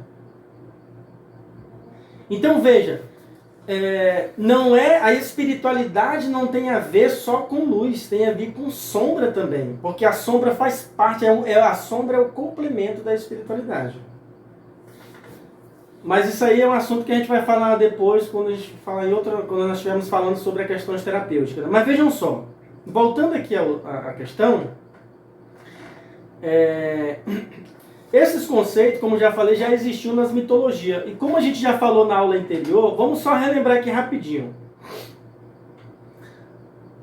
Então veja, a espiritualidade não tem a ver só com luz, tem a ver com sombra também. Porque a sombra faz parte, a sombra é o complemento da espiritualidade. Mas isso aí é um assunto que a gente vai falar depois, quando quando nós estivermos falando sobre as questões terapêuticas. Mas vejam só, voltando aqui à questão, esses conceitos, como já falei, já existiam nas mitologias. E como a gente já falou na aula anterior, vamos só relembrar aqui rapidinho.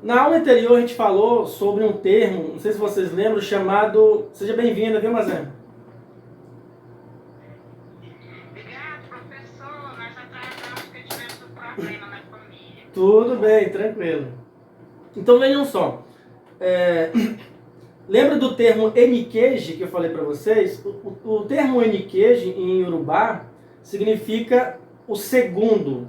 Na aula anterior a gente falou sobre um termo, não sei se vocês lembram, chamado... Seja bem-vinda, viu, Mazé? Tudo bem, tranquilo. Então vejam só. Lembra do termo Enikeji que eu falei para vocês? O termo Enikeji em Yorubá significa o segundo,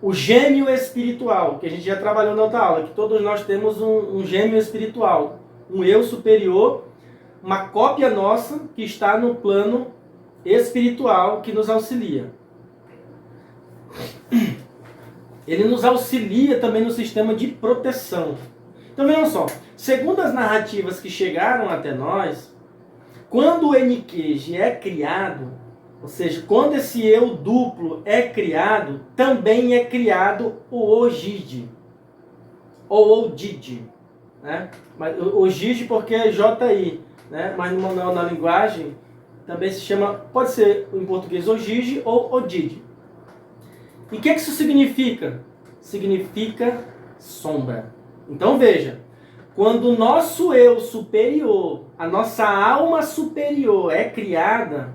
o gêmeo espiritual, que a gente já trabalhou na outra aula, que todos nós temos um gêmeo espiritual, um eu superior, uma cópia nossa que está no plano espiritual que nos auxilia. Ele nos auxilia também no sistema de proteção. Então vejam só, segundo as narrativas que chegaram até nós, quando o Enikeji é criado, ou seja, quando esse eu duplo é criado, também é criado o Ojiji, ou Ojiji, né? Mas Ojiji porque é J-I, né? Mas na linguagem também se chama, pode ser em português Ojiji ou Ojiji. E o que isso significa? Significa sombra. Então veja, quando o nosso eu superior, a nossa alma superior é criada,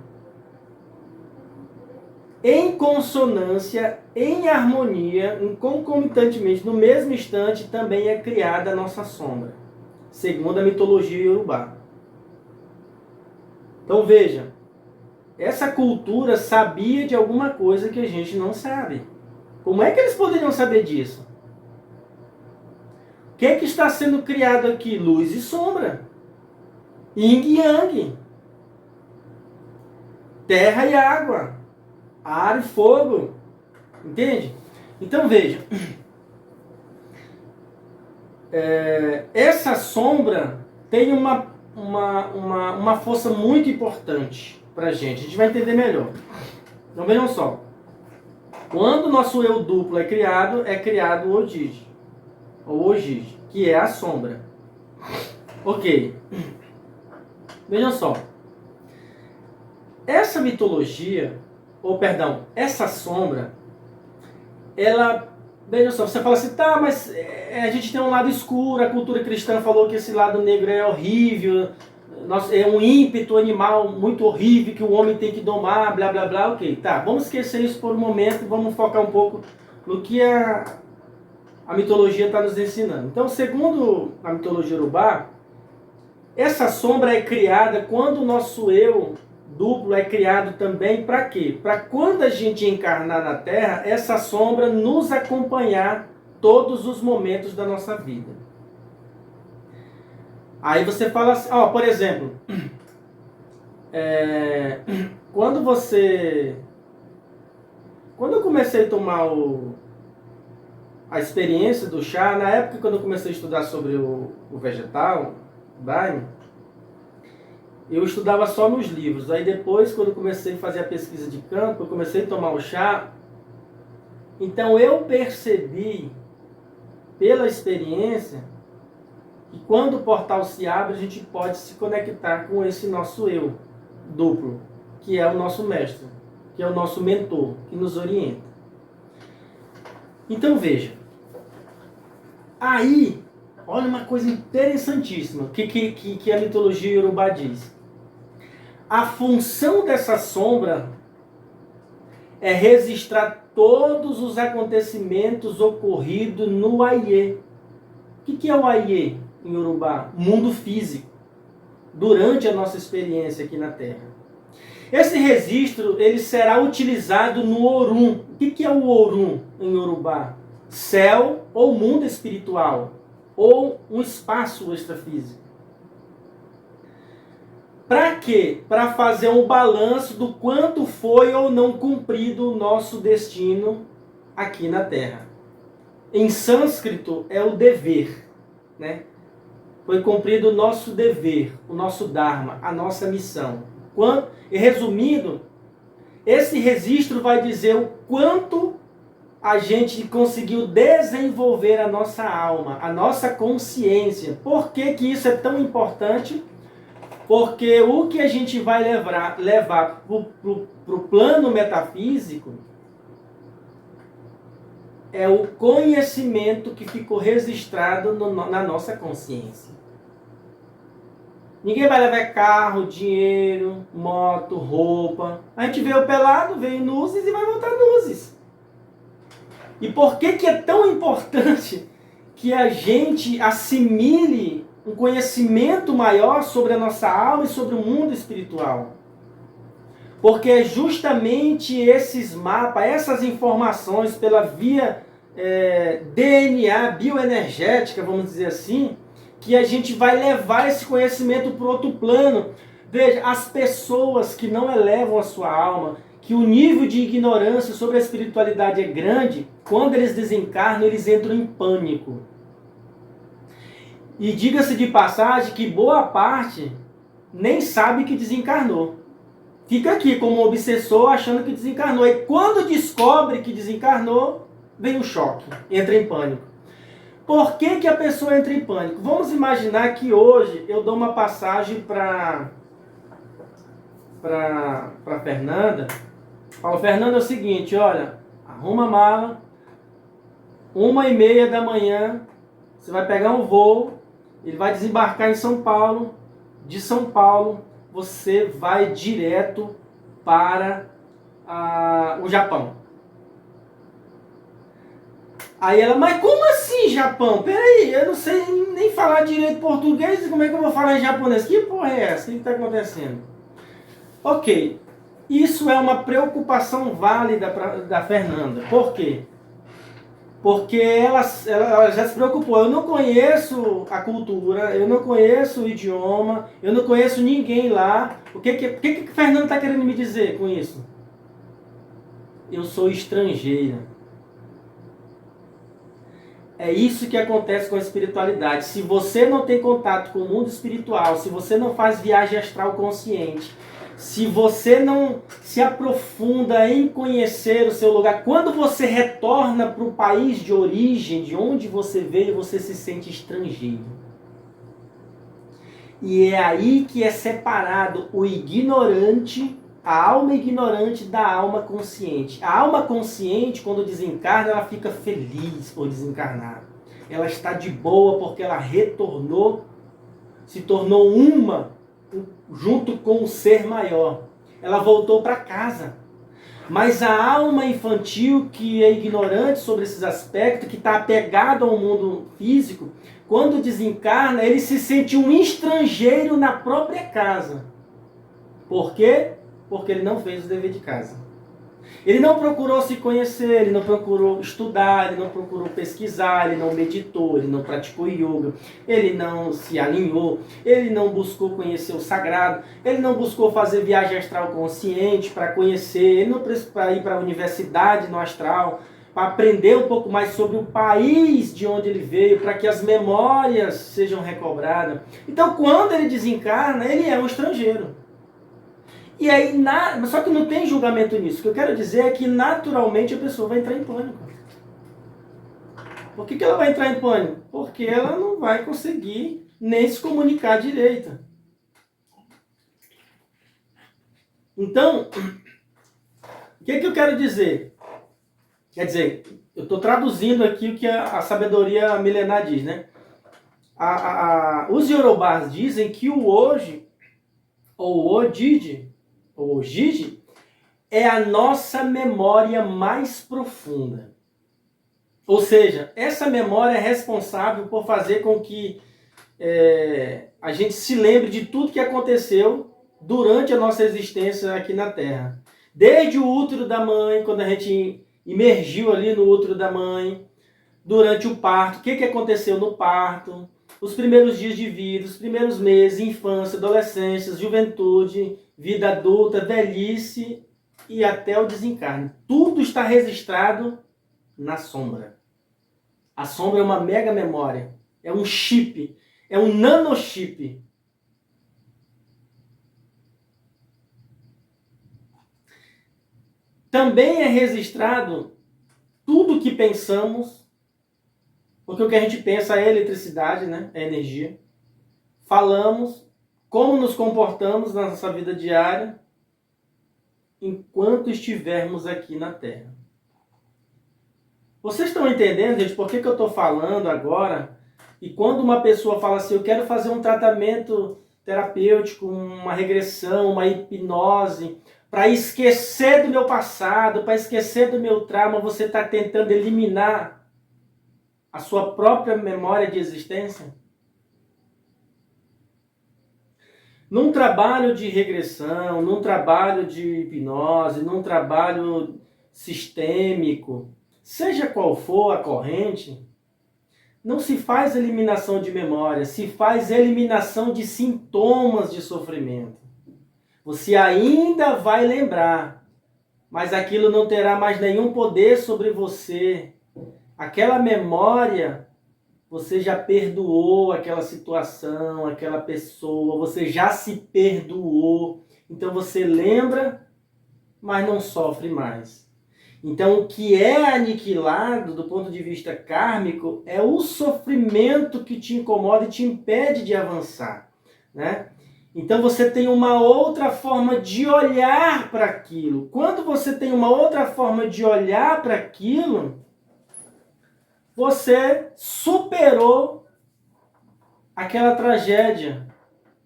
em consonância, em harmonia, concomitantemente, no mesmo instante, também é criada a nossa sombra, segundo a mitologia iorubá. Então veja, essa cultura sabia de alguma coisa que a gente não sabe. Como é que eles poderiam saber disso? O que é que está sendo criado aqui? Luz e sombra. Yin e Yang. Terra e água. Ar e fogo. Entende? Então veja. Essa sombra tem uma força muito importante para a gente. A gente vai entender melhor. Então vejam só. Quando o nosso eu duplo é criado o Ojiji. Ou Ojiji, que é a sombra. Ok. Vejam só. Essa mitologia, essa sombra, vejam só, você fala assim, tá, mas a gente tem um lado escuro, a cultura cristã falou que esse lado negro é horrível, é um ímpeto animal muito horrível que o homem tem que domar, blá blá blá, ok, tá, vamos esquecer isso por um momento e vamos focar um pouco no que a mitologia está nos ensinando. Então, segundo a mitologia urubá, essa sombra é criada quando o nosso eu duplo é criado também para quê? Para quando a gente encarnar na Terra, essa sombra nos acompanhar todos os momentos da nossa vida. Aí você fala assim, por exemplo, quando eu comecei a tomar a experiência do chá, na época quando eu comecei a estudar sobre o vegetal, o Daime, eu estudava só nos livros. Aí depois, quando eu comecei a fazer a pesquisa de campo, eu comecei a tomar o chá. Então eu percebi, pela experiência, que quando o portal se abre, a gente pode se conectar com esse nosso eu duplo, que é o nosso mestre, que é o nosso mentor, que nos orienta. Então veja, aí, olha uma coisa interessantíssima que a mitologia iorubá diz. A função dessa sombra é registrar todos os acontecimentos ocorridos no Aie. O que é o Aie em Iorubá? Mundo físico, durante a nossa experiência aqui na Terra. Esse registro ele será utilizado no Orum. O que é o Orum em Iorubá? Céu ou mundo espiritual, ou um espaço extrafísico. Para quê? Para fazer um balanço do quanto foi ou não cumprido o nosso destino aqui na Terra. Em sânscrito é o dever, né? Foi cumprido o nosso dever, o nosso dharma, a nossa missão. E resumindo, esse registro vai dizer o quanto a gente conseguiu desenvolver a nossa alma, a nossa consciência. Por que isso é tão importante? Porque o que a gente vai levar para o plano metafísico é o conhecimento que ficou registrado na nossa consciência. Ninguém vai levar carro, dinheiro, moto, roupa. A gente veio pelado, veio nuzes e vai voltar nuzes. E por que é tão importante que a gente assimile um conhecimento maior sobre a nossa alma e sobre o mundo espiritual? Porque é justamente esses mapas, essas informações pela via DNA, bioenergética, vamos dizer assim, que a gente vai levar esse conhecimento para outro plano. Veja, as pessoas que não elevam a sua alma, que o nível de ignorância sobre a espiritualidade é grande, quando eles desencarnam, eles entram em pânico. E diga-se de passagem que boa parte nem sabe que desencarnou. Fica aqui como obsessor achando que desencarnou. E quando descobre que desencarnou, vem o choque, entra em pânico. Por que a pessoa entra em pânico? Vamos imaginar que hoje eu dou uma passagem para Fernanda. Falo, Fernanda, é o seguinte, olha, arruma a mala, 1h30 da manhã, você vai pegar um voo, ele vai desembarcar em São Paulo, de São Paulo você vai direto para o Japão. Aí ela, mas como assim Japão? Peraí, eu não sei nem falar direito português, como é que eu vou falar em japonês? Que porra é essa? O que está acontecendo? Ok, isso é uma preocupação válida da Fernanda. Por quê? Porque ela já se preocupou. Eu não conheço a cultura, eu não conheço o idioma, eu não conheço ninguém lá. O que a Fernanda está querendo me dizer com isso? Eu sou estrangeira. É isso que acontece com a espiritualidade. Se você não tem contato com o mundo espiritual, se você não faz viagem astral consciente, se você não se aprofunda em conhecer o seu lugar, quando você retorna para o país de origem, de onde você veio, você se sente estrangeiro. E é aí que é separado o ignorante, a alma ignorante da alma consciente. A alma consciente, quando desencarna, ela fica feliz por desencarnar. Ela está de boa porque ela retornou, se tornou uma, junto com o ser maior. Ela voltou para casa. Mas a alma infantil, que é ignorante sobre esses aspectos, que está apegado ao mundo físico, quando desencarna, ele se sente um estrangeiro na própria casa. Por quê? Porque ele não fez o dever de casa. Ele não procurou se conhecer, ele não procurou estudar, ele não procurou pesquisar, ele não meditou, ele não praticou yoga, ele não se alinhou, ele não buscou conhecer o sagrado, ele não buscou fazer viagem astral consciente para conhecer, ele não para ir para a universidade no astral, para aprender um pouco mais sobre o país de onde ele veio, para que as memórias sejam recobradas. Então, quando ele desencarna, ele é um estrangeiro. E aí, só que não tem julgamento nisso. O que eu quero dizer é que naturalmente a pessoa vai entrar em pânico. Por que ela vai entrar em pânico? Porque ela não vai conseguir nem se comunicar direito. Então, o que eu quero dizer? Quer dizer, eu estou traduzindo aqui o que a sabedoria milenar diz, né? Os Yorubás dizem que o hoje, ou o Ojiji, ou Ojiji, é a nossa memória mais profunda. Ou seja, essa memória é responsável por fazer com que a gente se lembre de tudo que aconteceu durante a nossa existência aqui na Terra. Desde o útero da mãe, quando a gente imergiu ali no útero da mãe, durante o parto, o que aconteceu no parto, os primeiros dias de vida, os primeiros meses, infância, adolescência, juventude, vida adulta, velhice e até o desencarne. Tudo está registrado na sombra. A sombra é uma mega memória, é um chip, é um nanochip. Também é registrado tudo o que pensamos, porque o que a gente pensa é eletricidade, né? É energia. Falamos, como nos comportamos na nossa vida diária, enquanto estivermos aqui na Terra. Vocês estão entendendo, gente, por que eu estou falando agora? E quando uma pessoa fala assim, eu quero fazer um tratamento terapêutico, uma regressão, uma hipnose, para esquecer do meu passado, para esquecer do meu trauma, você está tentando eliminar a sua própria memória de existência? Num trabalho de regressão, num trabalho de hipnose, num trabalho sistêmico, seja qual for a corrente, não se faz eliminação de memória, se faz eliminação de sintomas de sofrimento. Você ainda vai lembrar, mas aquilo não terá mais nenhum poder sobre você. Aquela memória, você já perdoou aquela situação, aquela pessoa, você já se perdoou. Então você lembra, mas não sofre mais. Então o que é aniquilado do ponto de vista kármico é o sofrimento que te incomoda e te impede de avançar, né? Então você tem uma outra forma de olhar para aquilo. Quando você tem uma outra forma de olhar para aquilo, você superou aquela tragédia,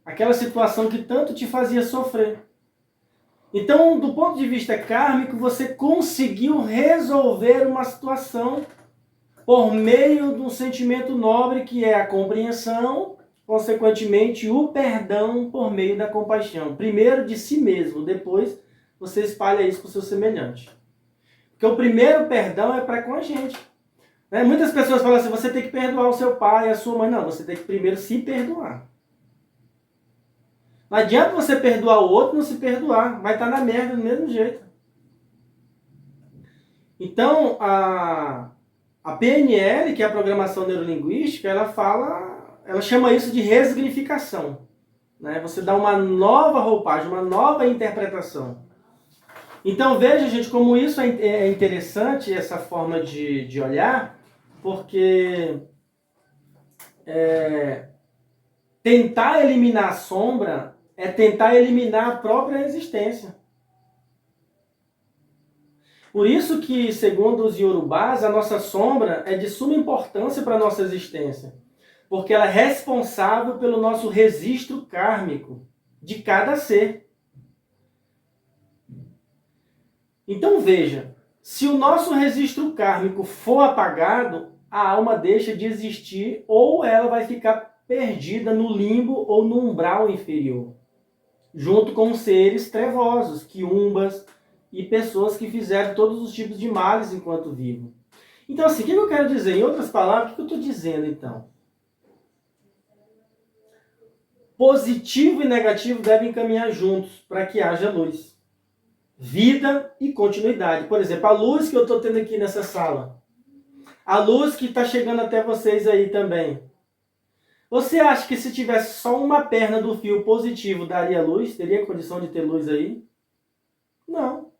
aquela situação que tanto te fazia sofrer. Então, do ponto de vista kármico, você conseguiu resolver uma situação por meio de um sentimento nobre que é a compreensão, consequentemente o perdão por meio da compaixão. Primeiro de si mesmo, depois você espalha isso para o seu semelhante. Porque o primeiro perdão é para com a gente. Muitas pessoas falam assim, você tem que perdoar o seu pai, a sua mãe. Não, você tem que primeiro se perdoar. Não adianta você perdoar o outro e não se perdoar. Vai estar na merda do mesmo jeito. Então, a PNL, que é a programação neurolinguística, ela chama isso de resignificação. Né? Você dá uma nova roupagem, uma nova interpretação. Então veja, gente, como isso é interessante, essa forma de olhar, porque tentar eliminar a sombra é tentar eliminar a própria existência. Por isso que, segundo os Yorubás, a nossa sombra é de suma importância para a nossa existência, porque ela é responsável pelo nosso registro kármico de cada ser. Então veja, se o nosso registro kármico for apagado, a alma deixa de existir ou ela vai ficar perdida no limbo ou no umbral inferior, junto com seres trevosos, quiumbas e pessoas que fizeram todos os tipos de males enquanto vivo. Então assim, o que eu quero dizer? Em outras palavras, o que eu estou dizendo então? Positivo e negativo devem caminhar juntos para que haja luz. vida e continuidade. Por exemplo, a luz que eu estou tendo aqui nessa sala, a luz que está chegando até vocês aí também. Você acha que se tivesse só uma perna do fio positivo daria luz? Teria condição de ter luz aí? Não.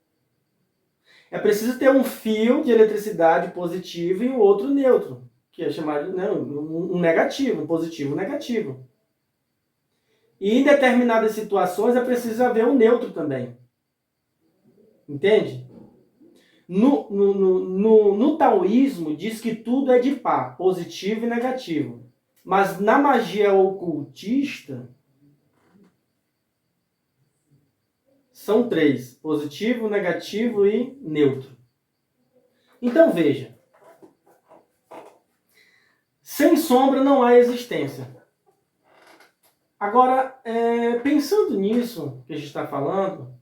É preciso ter um fio de eletricidade positivo e um outro neutro, que é chamado, né, um negativo, um positivo e um negativo. E em determinadas situações é preciso haver um neutro também. Entende? No taoísmo diz que tudo é de par, positivo e negativo. Mas na magia ocultista são três: positivo, negativo e neutro. Então veja, sem sombra não há existência. Agora, pensando nisso que a gente está falando,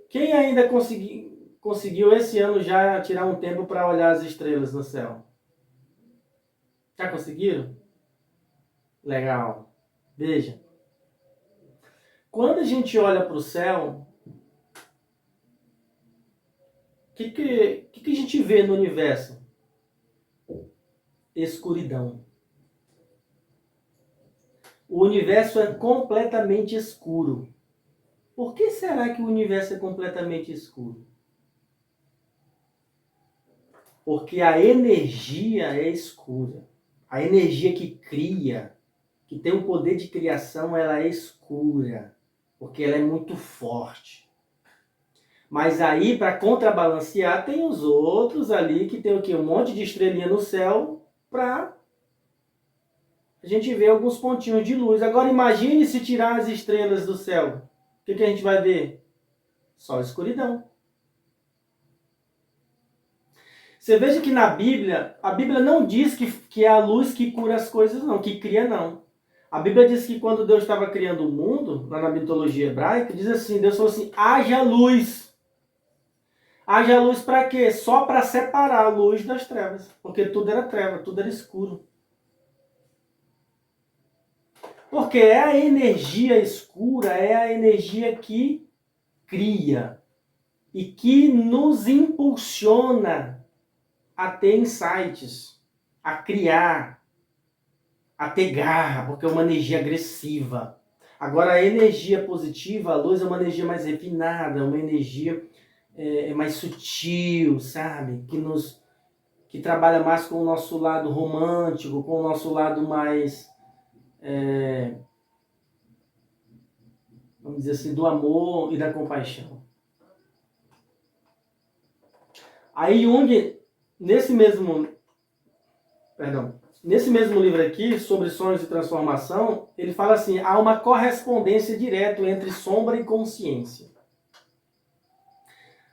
quem ainda conseguiu esse ano já tirar um tempo para olhar as estrelas no céu? Já conseguiram? Legal. Veja. Quando a gente olha para o céu, o que a gente vê no universo? Escuridão. O universo é completamente escuro. Por que será que o universo é completamente escuro? Porque a energia é escura. A energia que cria, que tem o poder de criação, ela é escura. Porque ela é muito forte. Mas aí, para contrabalancear, tem os outros ali que tem o quê? Um monte de estrelinha no céu para a gente ver alguns pontinhos de luz. Agora imagine se tirar as estrelas do céu. O que a gente vai ver? Só escuridão. Você veja que na Bíblia, a Bíblia não diz que é a luz que cura as coisas, não, que cria, não. A Bíblia diz que quando Deus estava criando o mundo, lá na mitologia hebraica, diz assim, Deus falou assim, haja luz. Haja luz para quê? Só para separar a luz das trevas. Porque tudo era treva, tudo era escuro. Porque é a energia escura, é a energia que cria e que nos impulsiona a ter insights, a criar, a ter garra, porque é uma energia agressiva. Agora, a energia positiva, a luz é uma energia mais refinada, uma energia mais sutil, sabe? Que trabalha mais com o nosso lado romântico, com o nosso lado mais, vamos dizer assim, do amor e da compaixão. Aí Jung, nesse mesmo livro aqui, sobre sonhos e transformação, ele fala assim, há uma correspondência direta entre sombra e consciência.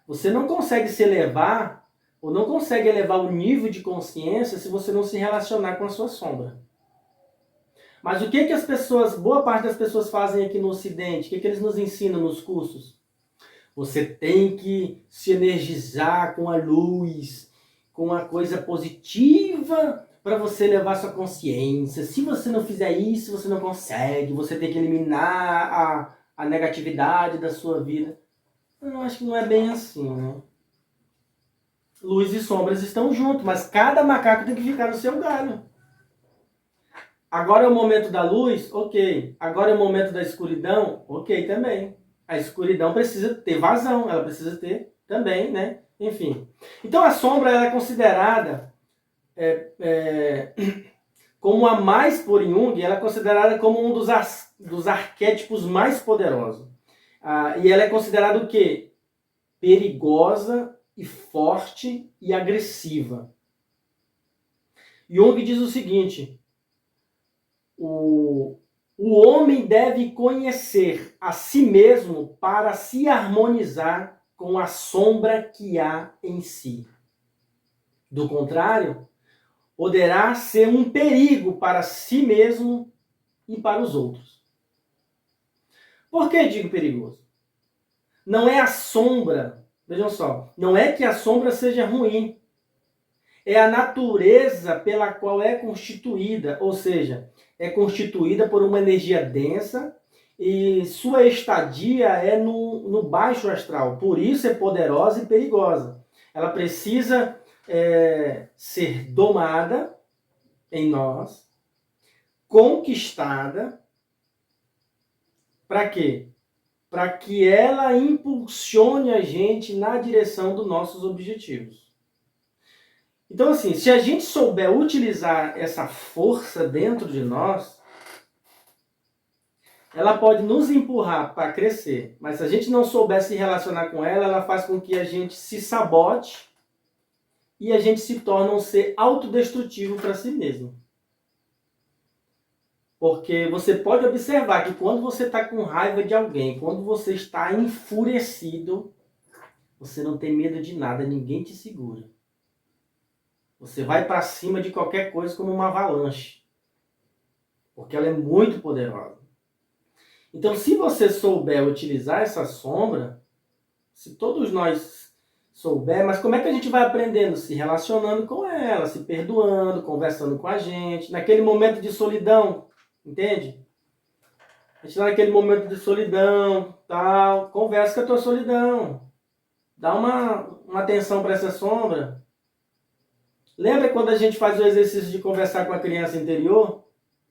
Você não consegue se elevar, ou não consegue elevar o nível de consciência se você não se relacionar com a sua sombra. Mas o que as pessoas, boa parte das pessoas fazem aqui no Ocidente? O que eles nos ensinam nos cursos? Você tem que se energizar com a luz, com a coisa positiva para você levar sua consciência. Se você não fizer isso, você não consegue. Você tem que eliminar a negatividade da sua vida. Eu acho que não é bem assim, né? Luz e sombras estão juntos, mas cada macaco tem que ficar no seu galho. Agora é o momento da luz? Ok. Agora é o momento da escuridão? Ok também. A escuridão precisa ter vazão, ela precisa ter também, né? Enfim. Então a sombra ela é considerada como a mais, por Jung, ela é considerada como um dos arquétipos mais poderosos. E ela é considerada o quê? Perigosa e forte e agressiva. Jung diz o seguinte, o homem deve conhecer a si mesmo para se harmonizar com a sombra que há em si. Do contrário, poderá ser um perigo para si mesmo e para os outros. Por que digo perigoso? Não é a sombra, vejam só, não é que a sombra seja ruim. É a natureza pela qual é constituída, ou seja, é constituída por uma energia densa e sua estadia é no baixo astral. Por isso é poderosa e perigosa. Ela precisa ser domada em nós, conquistada. Para quê? Para que ela impulsione a gente na direção dos nossos objetivos. Então, assim, se a gente souber utilizar essa força dentro de nós, ela pode nos empurrar para crescer. Mas se a gente não souber se relacionar com ela, ela faz com que a gente se sabote e a gente se torne um ser autodestrutivo para si mesmo. Porque você pode observar que quando você está com raiva de alguém, quando você está enfurecido, você não tem medo de nada, ninguém te segura. Você vai para cima de qualquer coisa como uma avalanche. Porque ela é muito poderosa. Então, se você souber utilizar essa sombra, se todos nós souber, mas como é que a gente vai aprendendo? Se relacionando com ela, se perdoando, conversando com a gente, naquele momento de solidão. Entende? A gente está naquele momento de solidão, tal, conversa com a tua solidão. Dá uma atenção para essa sombra. Lembra quando a gente faz o exercício de conversar com a criança interior?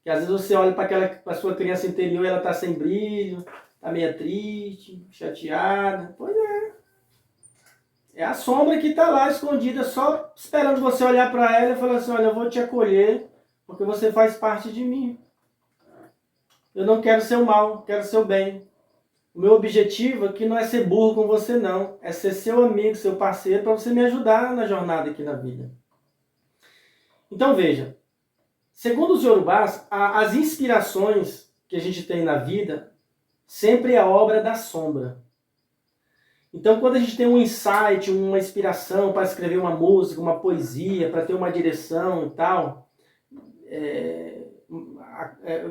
Que às vezes você olha para a sua criança interior e ela está sem brilho, está meio triste, chateada. Pois é. É a sombra que está lá escondida, só esperando você olhar para ela e falar assim, olha, eu vou te acolher, porque você faz parte de mim. Eu não quero ser o mal, quero ser o bem. O meu objetivo aqui não é ser burro com você, não. É ser seu amigo, seu parceiro, para você me ajudar na jornada aqui na vida. Então veja, segundo os Yorubás, as inspirações que a gente tem na vida sempre é obra da sombra. Então quando a gente tem um insight, uma inspiração para escrever uma música, uma poesia, para ter uma direção e tal,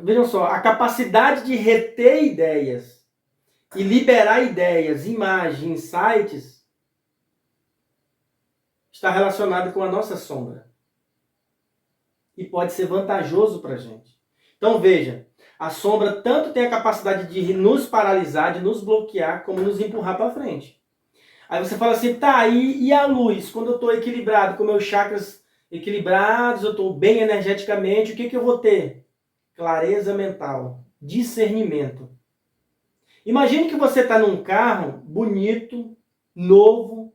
vejam só, a capacidade de reter ideias e liberar ideias, imagens, insights, está relacionado com a nossa sombra. E pode ser vantajoso para a gente. Então veja, a sombra tanto tem a capacidade de nos paralisar, de nos bloquear, como nos empurrar para frente. Aí você fala assim, tá, e a luz? Quando eu estou equilibrado, com meus chakras equilibrados, eu estou bem energeticamente, o que eu vou ter? Clareza mental, discernimento. Imagine que você está num carro bonito, novo,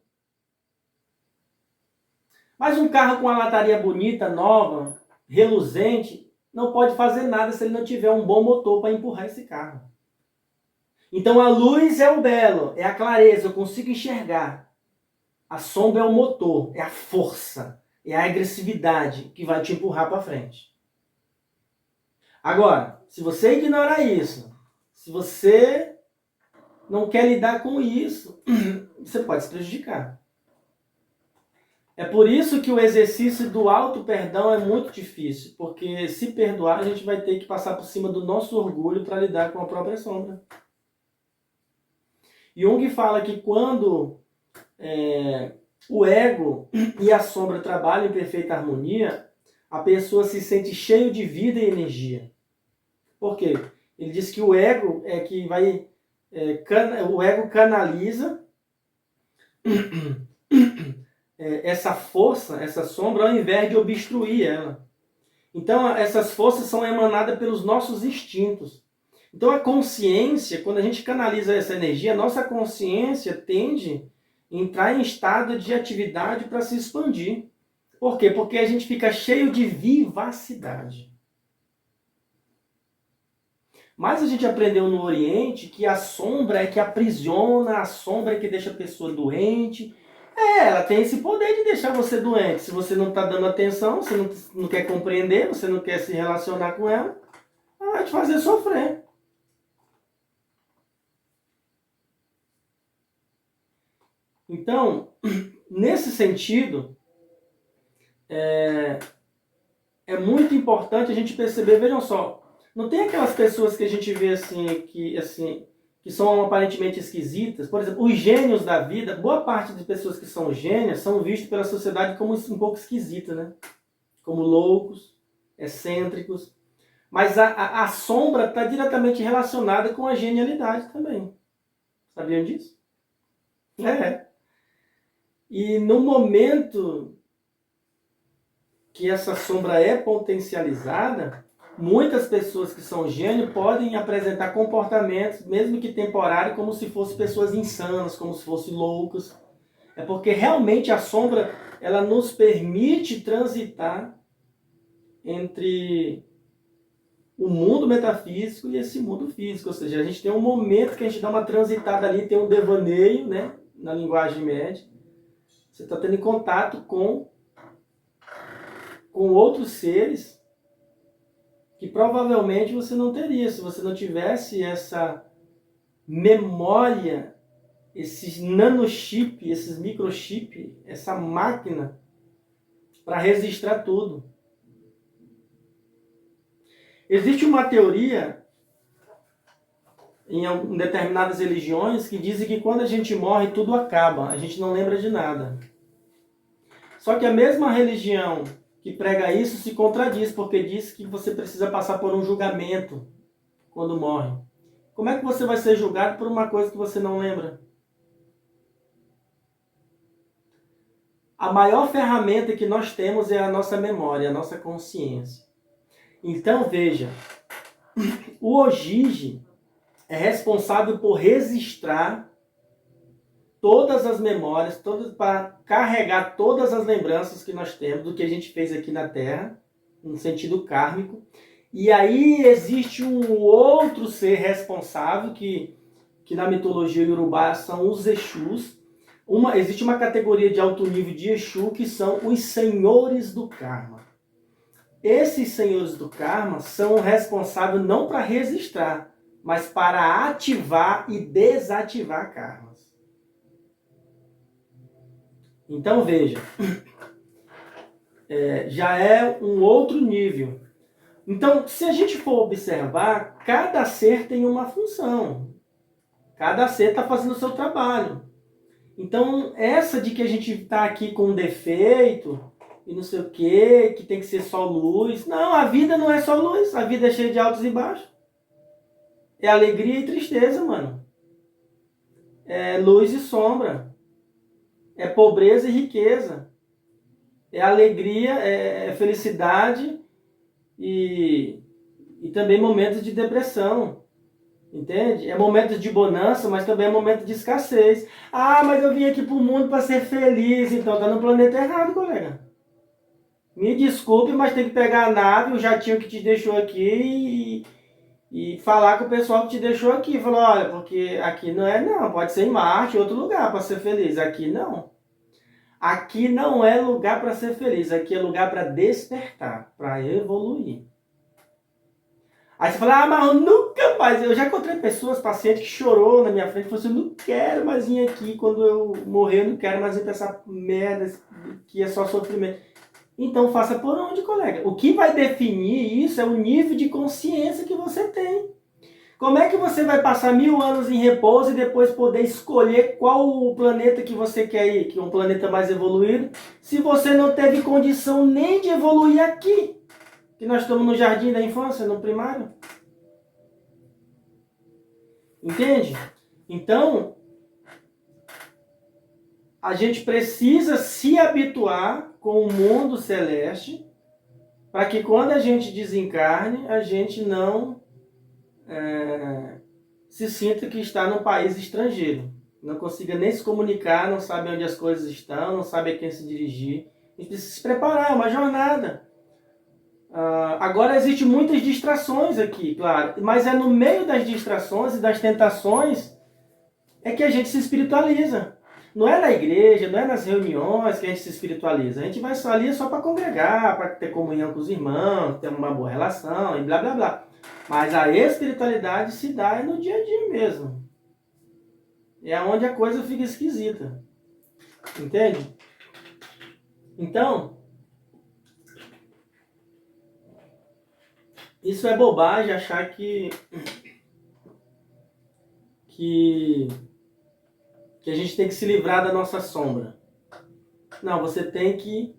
mas um carro com a lataria bonita, nova, reluzente, não pode fazer nada se ele não tiver um bom motor para empurrar esse carro. Então a luz é o belo, é a clareza, eu consigo enxergar. A sombra é o motor, é a força, é a agressividade que vai te empurrar para frente. Agora, se você ignorar isso, se você não quer lidar com isso, você pode se prejudicar. É por isso que o exercício do auto-perdão é muito difícil, porque se perdoar, a gente vai ter que passar por cima do nosso orgulho para lidar com a própria sombra. Jung fala que quando o ego e a sombra trabalham em perfeita harmonia, a pessoa se sente cheio de vida e energia. Por quê? Ele diz que o ego é que vai... o ego canaliza essa força, essa sombra, ao invés de obstruir ela. Então, essas forças são emanadas pelos nossos instintos. Então, a consciência, quando a gente canaliza essa energia, a nossa consciência tende a entrar em estado de atividade para se expandir. Por quê? Porque a gente fica cheio de vivacidade. Mas a gente aprendeu no Oriente que a sombra é que aprisiona, a sombra é que deixa a pessoa doente. Ela tem esse poder de deixar você doente. Se você não está dando atenção, você não quer compreender, você não quer se relacionar com ela, ela vai te fazer sofrer. Então, nesse sentido, é muito importante a gente perceber, vejam só, não tem aquelas pessoas que a gente vê que são aparentemente esquisitas. Por exemplo, os gênios da vida, boa parte das pessoas que são gênias são vistas pela sociedade como um pouco esquisitas, né? Como loucos, excêntricos. Mas a sombra está diretamente relacionada com a genialidade também. Sabiam disso? É. E no momento que essa sombra é potencializada, muitas pessoas que são gênio podem apresentar comportamentos, mesmo que temporários, como se fossem pessoas insanas, como se fossem loucos. É porque realmente a sombra, ela nos permite transitar entre o mundo metafísico e esse mundo físico. Ou seja, a gente tem um momento que a gente dá uma transitada ali, tem um devaneio, né, na linguagem média. Você está tendo contato com outros seres que provavelmente você não teria se você não tivesse essa memória, esses nanochip, esses microchip, essa máquina para registrar tudo. Existe uma teoria em determinadas religiões que dizem que quando a gente morre tudo acaba, a gente não lembra de nada. Só que a mesma religião que prega isso se contradiz, porque diz que você precisa passar por um julgamento quando morre. Como é que você vai ser julgado por uma coisa que você não lembra? A maior ferramenta que nós temos é a nossa memória, a nossa consciência. Então, veja, o Ogigi é responsável por registrar todas as memórias, para carregar todas as lembranças que nós temos do que a gente fez aqui na Terra, no sentido kármico. E aí existe um outro ser responsável, que na mitologia iorubá são os Exus. Existe uma categoria de alto nível de Exu, que são os senhores do karma. Esses senhores do karma são responsáveis não para registrar, mas para ativar e desativar karmas. Então veja, já é um outro nível. Então, se a gente for observar, cada ser tem uma função. Cada ser está fazendo o seu trabalho. Então, essa de que a gente está aqui com um defeito e não sei o quê, que tem que ser só luz. Não, a vida não é só luz. A vida é cheia de altos e baixos. É alegria e tristeza, mano. É luz e sombra. É pobreza e riqueza. É alegria, é felicidade e também momentos de depressão. Entende? É momentos de bonança, mas também é momento de escassez. Ah, mas eu vim aqui pro mundo para ser feliz. Então tá no planeta errado, colega. Me desculpe, mas tem que pegar a nave, o jatinho que te deixou aqui e falar com o pessoal que te deixou aqui. Falar, olha, porque aqui não é não. Pode ser em Marte, outro lugar para ser feliz. Aqui não. Aqui não é lugar para ser feliz. Aqui é lugar para despertar, para evoluir. Aí você fala, mas eu nunca mais. Eu já encontrei pessoas, pacientes que chorou na minha frente, falou assim, eu não quero mais vir aqui, quando eu morrer, eu não quero mais ir pra essa merda, que é só sofrimento. Então faça por onde, colega? O que vai definir isso é o nível de consciência que você tem. Como é que você vai passar 1000 anos em repouso e depois poder escolher qual o planeta que você quer ir, que é um planeta mais evoluído, se você não teve condição nem de evoluir aqui? Que nós estamos no jardim da infância, no primário. Entende? Então, a gente precisa se habituar com o mundo celeste para que quando a gente desencarne, a gente não se sinta que está num país estrangeiro. Não consiga nem se comunicar, não sabe onde as coisas estão, não sabe a quem se dirigir. A gente precisa se preparar, é uma jornada. Agora existem muitas distrações aqui, claro, mas é no meio das distrações e das tentações é que a gente se espiritualiza. Não é na igreja, não é nas reuniões que a gente se espiritualiza. A gente vai só ali só para congregar, para ter comunhão com os irmãos, ter uma boa relação e blá blá blá. Mas a espiritualidade se dá no dia a dia mesmo. É onde a coisa fica esquisita. Entende? Então, isso é bobagem achar que a gente tem que se livrar da nossa sombra. Não, você tem que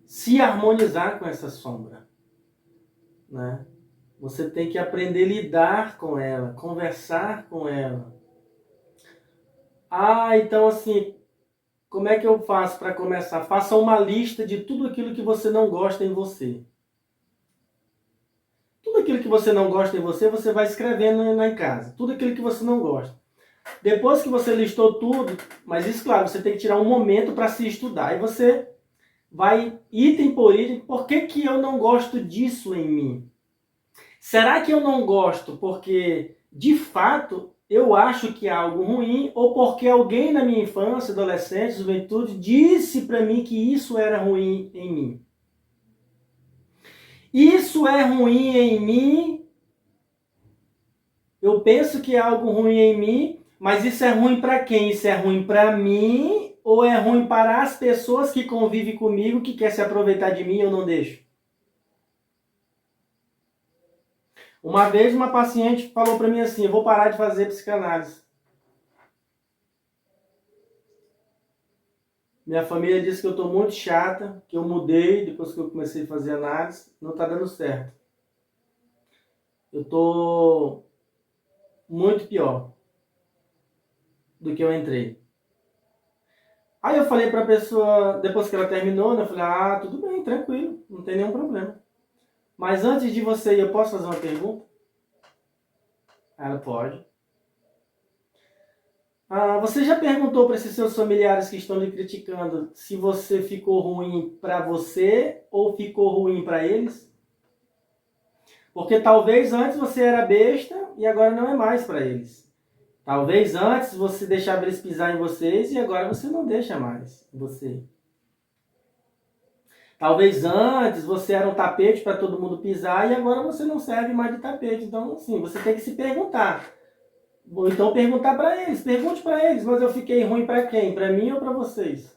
se harmonizar com essa sombra, né? Você tem que aprender a lidar com ela, conversar com ela. Ah, então assim, como é que eu faço para começar? Faça uma lista de tudo aquilo que você não gosta em você. Tudo aquilo que você não gosta em você, você vai escrevendo lá em casa. Tudo aquilo que você não gosta. Depois que você listou tudo, mas isso, claro, você tem que tirar um momento para se estudar. Aí você vai item por item, por que que eu não gosto disso em mim? Será que eu não gosto porque, de fato, eu acho que é algo ruim ou porque alguém na minha infância, adolescência, juventude, disse para mim que isso era ruim em mim? Isso é ruim em mim, eu penso que é algo ruim em mim, mas isso é ruim para quem? Isso é ruim para mim ou é ruim para as pessoas que convivem comigo, que quer se aproveitar de mim e eu não deixo? Uma vez uma paciente falou para mim assim, eu vou parar de fazer psicanálise. Minha família disse que eu estou muito chata, que eu mudei depois que eu comecei a fazer análise, não está dando certo. Eu estou muito pior do que eu entrei. Aí eu falei para a pessoa, depois que ela terminou, né, eu falei, ah, tudo bem, tranquilo, não tem nenhum problema. Mas antes de você ir, eu posso fazer uma pergunta? Ela pode. Ah, você já perguntou para esses seus familiares que estão lhe criticando se você ficou ruim para você ou ficou ruim para eles? Porque talvez antes você era besta e agora não é mais para eles. Talvez antes você deixava eles pisar em vocês e agora você não deixa mais você. Talvez antes você era um tapete para todo mundo pisar e agora você não serve mais de tapete. Então, assim, você tem que se perguntar. Ou então perguntar para eles, pergunte para eles, mas eu fiquei ruim para quem? Para mim ou para vocês?